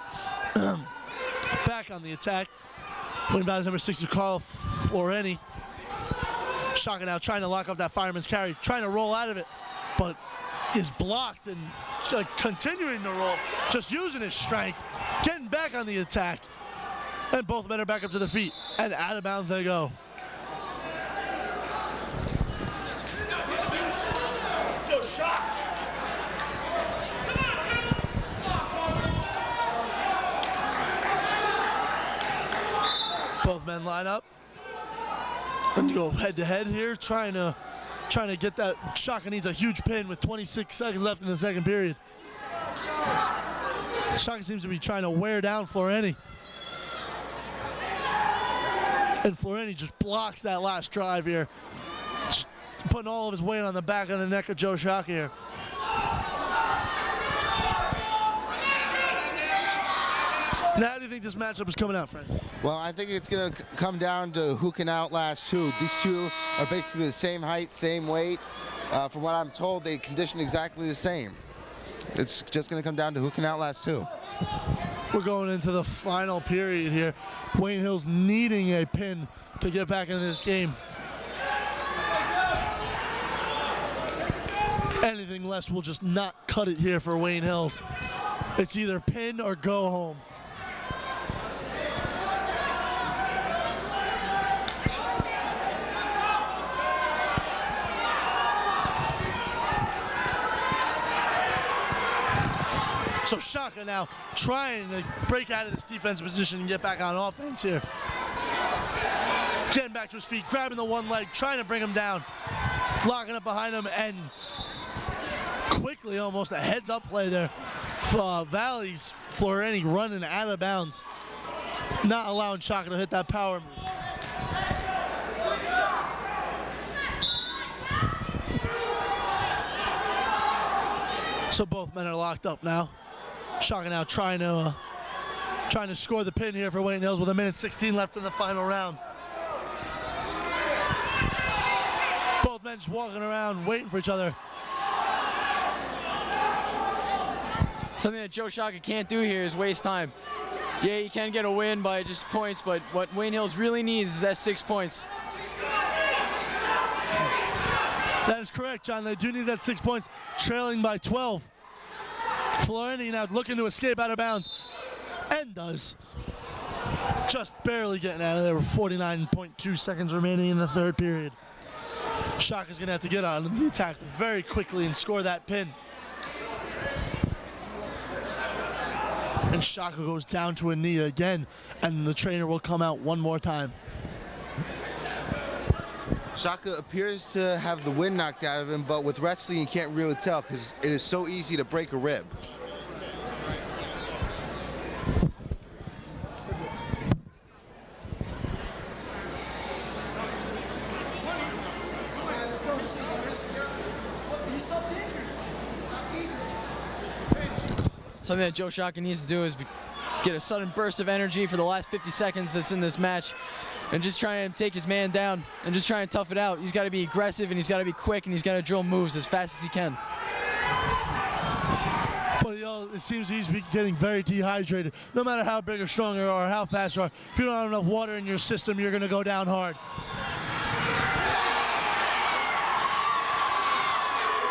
back on the attack. Wayne Valley's number 6 is Carl Floreni. Schock now trying to lock up that fireman's carry, trying to roll out of it, but is blocked and continuing to roll, just using his strength, getting back on the attack. And both men are back up to their feet, and out of bounds they go. Let's go, Schock! Both men line up and go head to head here, trying to get that. Schock needs a huge pin with 26 seconds left in the second period. Schock seems to be trying to wear down Floreni. And Floreni just blocks that last drive here, just putting all of his weight on the back of the neck of Joe Schock here. Now, how do you think this matchup is coming out, Frank? Well, I think it's going to come down to who can outlast who. These two are basically the same height, same weight. From what I'm told, they condition exactly the same. It's just going to come down to who can outlast who. We're going into the final period here. Wayne Hills needing a pin to get back into this game. Anything less will just not cut it here for Wayne Hills. It's either pin or go home. So Schock now trying to break out of this defensive position and get back on offense here. Getting back to his feet, grabbing the one leg, trying to bring him down. Locking up behind him, and quickly, almost a heads-up play there. Valley's Floreni running out of bounds, not allowing Schock to hit that power move. So both men are locked up now. Schock now trying to score the pin here for Wayne Hills with 1:16 left in the final round. Both men just walking around waiting for each other. Something that Joe Schock can't do here is waste time. Yeah, he can get a win by just points, but what Wayne Hills really needs is that 6 points. That is correct, John. They do need that 6 points, trailing by 12. Floreni now looking to escape out of bounds, and does. Just barely getting out of there with 49.2 seconds remaining in the third period. Schock is going to have to get on the attack very quickly and score that pin. And Schock goes down to a knee again, and the trainer will come out one more time. Schock appears to have the wind knocked out of him, but with wrestling you can't really tell because it is so easy to break a rib. Something that Joe Schock needs to do is get a sudden burst of energy for the last 50 seconds that's in this match and just try and take his man down and just try and tough it out. He's got to be aggressive, and he's got to be quick, and he's got to drill moves as fast as he can. But it seems he's getting very dehydrated. No matter how big or strong you are or how fast you are, if you don't have enough water in your system, you're going to go down hard.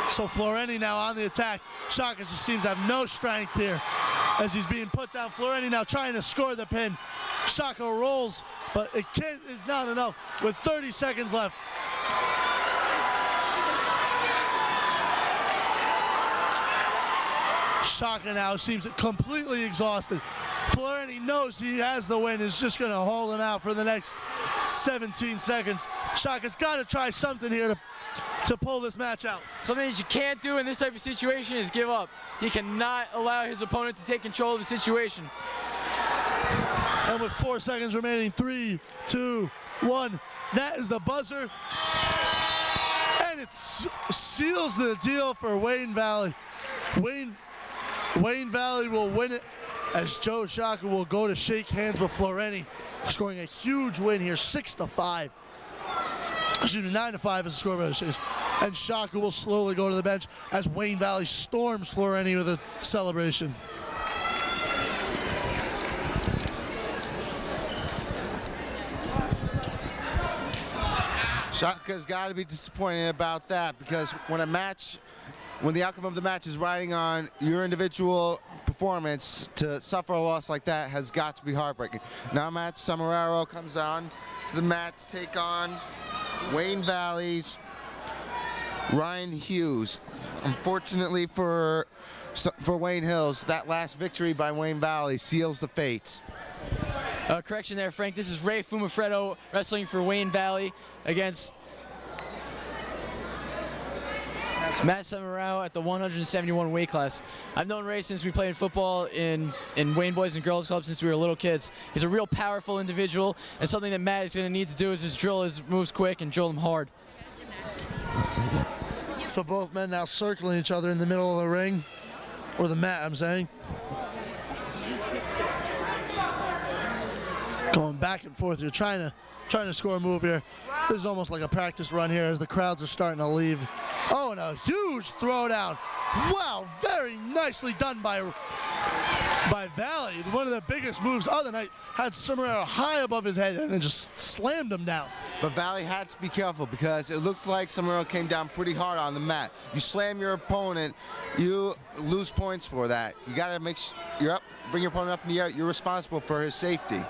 So Floreni now on the attack. Schock just seems to have no strength here as he's being put down. Floreni now trying to score the pin. Schock rolls, but it is not enough with 30 seconds left. Schock now seems completely exhausted. Floreni knows he has the win, is just going to hold him out for the next 17 seconds. Shaka's got to try something here to pull this match out. Something that you can't do in this type of situation is give up. He cannot allow his opponent to take control of the situation. And with 4 seconds remaining, 3, 2, 1, that is the buzzer. And it seals the deal for Wayne Valley. Wayne Valley will win it as Joe Shaka will go to shake hands with Floreni, scoring a huge win here, 6-5. Excuse me, 9-5 is the scoreboard. And Shaka will slowly go to the bench as Wayne Valley storms Floreni with a celebration. Shaka's got to be disappointed about that, because when the outcome of the match is riding on your individual performance, to suffer a loss like that has got to be heartbreaking. Now Matt Samararo comes on to the match to take on Wayne Valley's Ryan Hughes. Unfortunately for Wayne Hills, that last victory by Wayne Valley seals the fate. Correction there, Frank. This is Ray Fumafredo wrestling for Wayne Valley against Matt Samarao at the 171 weight class. I've known Ray since we played football in Wayne Boys and Girls Club since we were little kids. He's a real powerful individual, and something that Matt is going to need to do is just drill his moves quick and drill them hard. So both men now circling each other in the middle of the ring, or the mat, I'm saying. Going back and forth. You're trying to score a move here. This is almost like a practice run here as the crowds are starting to leave. Oh, and a huge throwdown. Wow, very nicely done by Valley. One of the biggest moves of the night. Had Samararo high above his head and then just slammed him down. But Valley had to be careful, because it looked like Samararo came down pretty hard on the mat. You slam your opponent, you lose points for that. You got to make sure you're up, bring your opponent up in the air. You're responsible for his safety.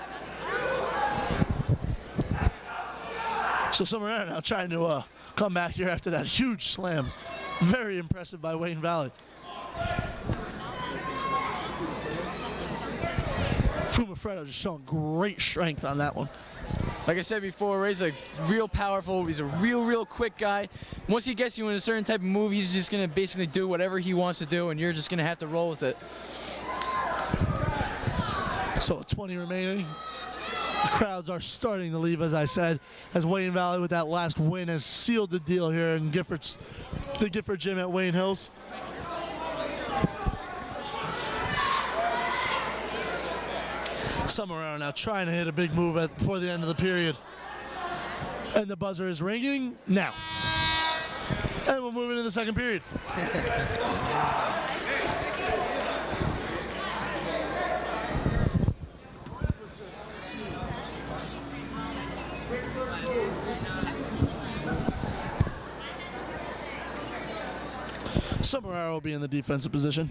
So Samararo now trying to come back here after that huge slam. Very impressive by Wayne Valley. Fumafredo just showing great strength on that one. Like I said before, Ray's a real powerful, he's a real quick guy. Once he gets you in a certain type of move, he's just going to basically do whatever he wants to do, and you're just going to have to roll with it. So 20 remaining. The crowds are starting to leave, as I said, as Wayne Valley with that last win has sealed the deal here in the Gifford Gym at Wayne Hills. Samararo now trying to hit a big move before the end of the period. And the buzzer is ringing now. And we'll move into the second period. Samararo will be in the defensive position.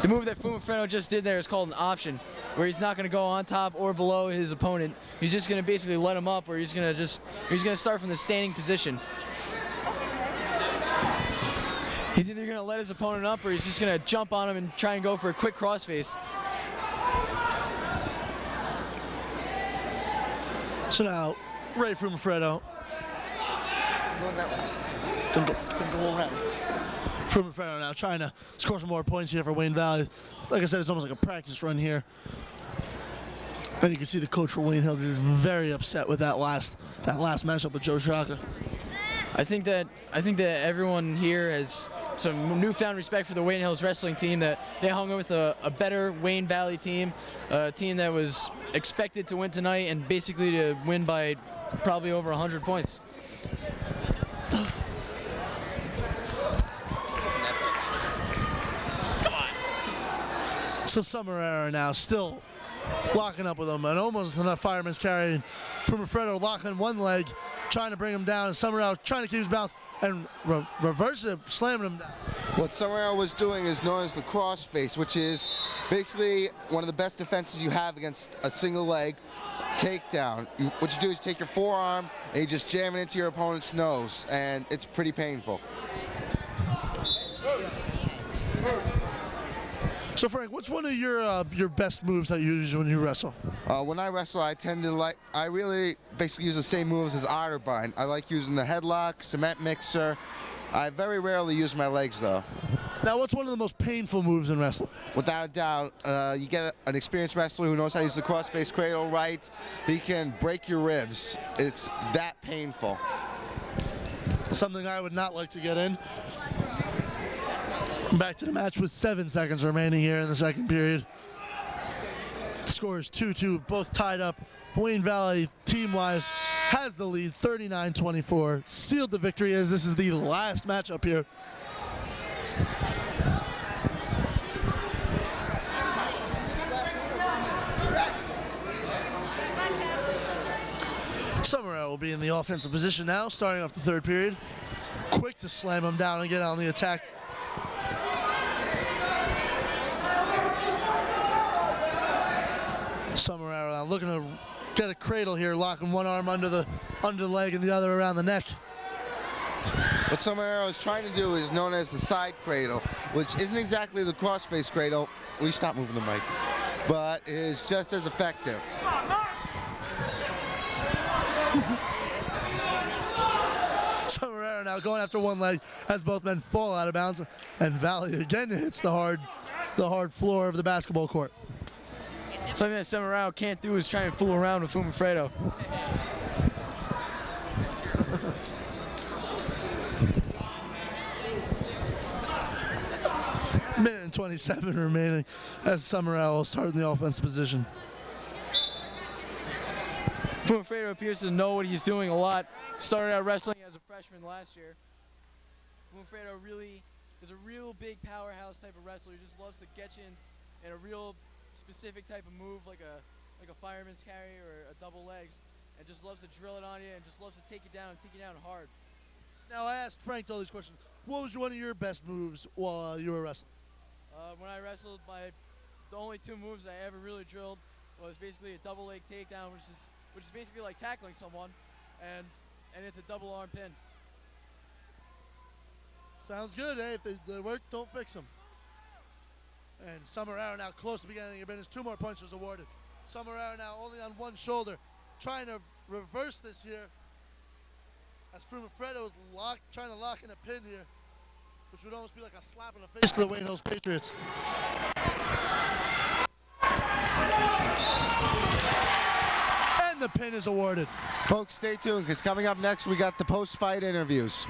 The move that Fumafredo just did there is called an option, where he's not going to go on top or below his opponent. He's just going to basically let him up, or he's going to start from the standing position. He's either going to let his opponent up, or he's just going to jump on him and try and go for a quick crossface. So now, Ray Fumafredo. Don't go around. Fumafredo now trying to score some more points here for Wayne Valley. Like I said, it's almost like a practice run here. And you can see the coach for Wayne Hills is very upset with that last matchup with Joe Shaka. I think that everyone here has some newfound respect for the Wayne Hills wrestling team, that they hung with a better Wayne Valley team, a team that was expected to win tonight and basically to win by probably over 100 points. So Samararo now still locking up with him, and almost enough fireman's carry. Fumafredo locking one leg, trying to bring him down, and Samararo trying to keep his balance and reverse it, slamming him down. What Summerall was doing is known as the cross face, which is basically one of the best defenses you have against a single leg takedown. What you do is take your forearm and you just jam it into your opponent's nose, and it's pretty painful. So Frank, what's one of your best moves that you use when you wrestle? When I wrestle, I really basically use the same moves as Otterbein. I like using the headlock, cement mixer. I very rarely use my legs though. Now, what's one of the most painful moves in wrestling? Without a doubt, you get an experienced wrestler who knows how to use the cross-face cradle right. He can break your ribs. It's that painful. Something I would not like to get in. Back to the match with 7 seconds remaining here in the second period. The score is 2-2, both tied up. Wayne Valley, team-wise, has the lead, 39-24. Sealed the victory as this is the last matchup here. Summerall will be in the offensive position now, starting off the third period. Quick to slam him down and get on the attack. Summerall now looking to get a cradle here, locking one arm under the leg and the other around the neck. What Summerall is trying to do is known as the side cradle, which isn't exactly the cross-face cradle. Will you stop moving the mic? But it is just as effective. Summerall now going after one leg as both men fall out of bounds, and Valley again hits the hard floor of the basketball court. Something that Summerall can't do is try and fool around with Fumafredo. Minute and 27 remaining as Summerall will start in the offensive position. Fumafredo appears to know what he's doing a lot. Started out wrestling as a freshman last year. Fumafredo really is a real big powerhouse type of wrestler. He just loves to get you in a real specific type of move, like a fireman's carry or a double legs, and just loves to drill it on you and just loves to take you down hard. Now, I asked Frank all these questions. What was one of your best moves while you were wrestling? When I wrestled, the only 2 moves I ever really drilled was basically a double leg takedown, which is basically like tackling someone, and it's a double arm pin. Sounds good, eh? If they work, don't fix them. And Summerall now close to beginning your business. 2 more punches awarded. Summerall now only on one shoulder, trying to reverse this here. As Fumafredo is trying to lock in a pin here, which would almost be like a slap in the face to the Wayne Hills Patriots. And the pin is awarded. Folks, stay tuned, because coming up next, we got the post-fight interviews.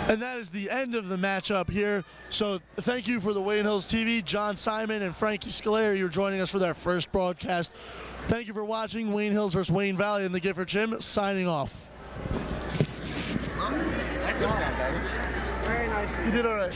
And that is the end of the matchup here. So thank you for the Wayne Hills TV, John Simon and Frankie Scillieri, who are joining us for their first broadcast. Thank you for watching Wayne Hills versus Wayne Valley in the Gifford Gym. Signing off. Very nice. You did all right.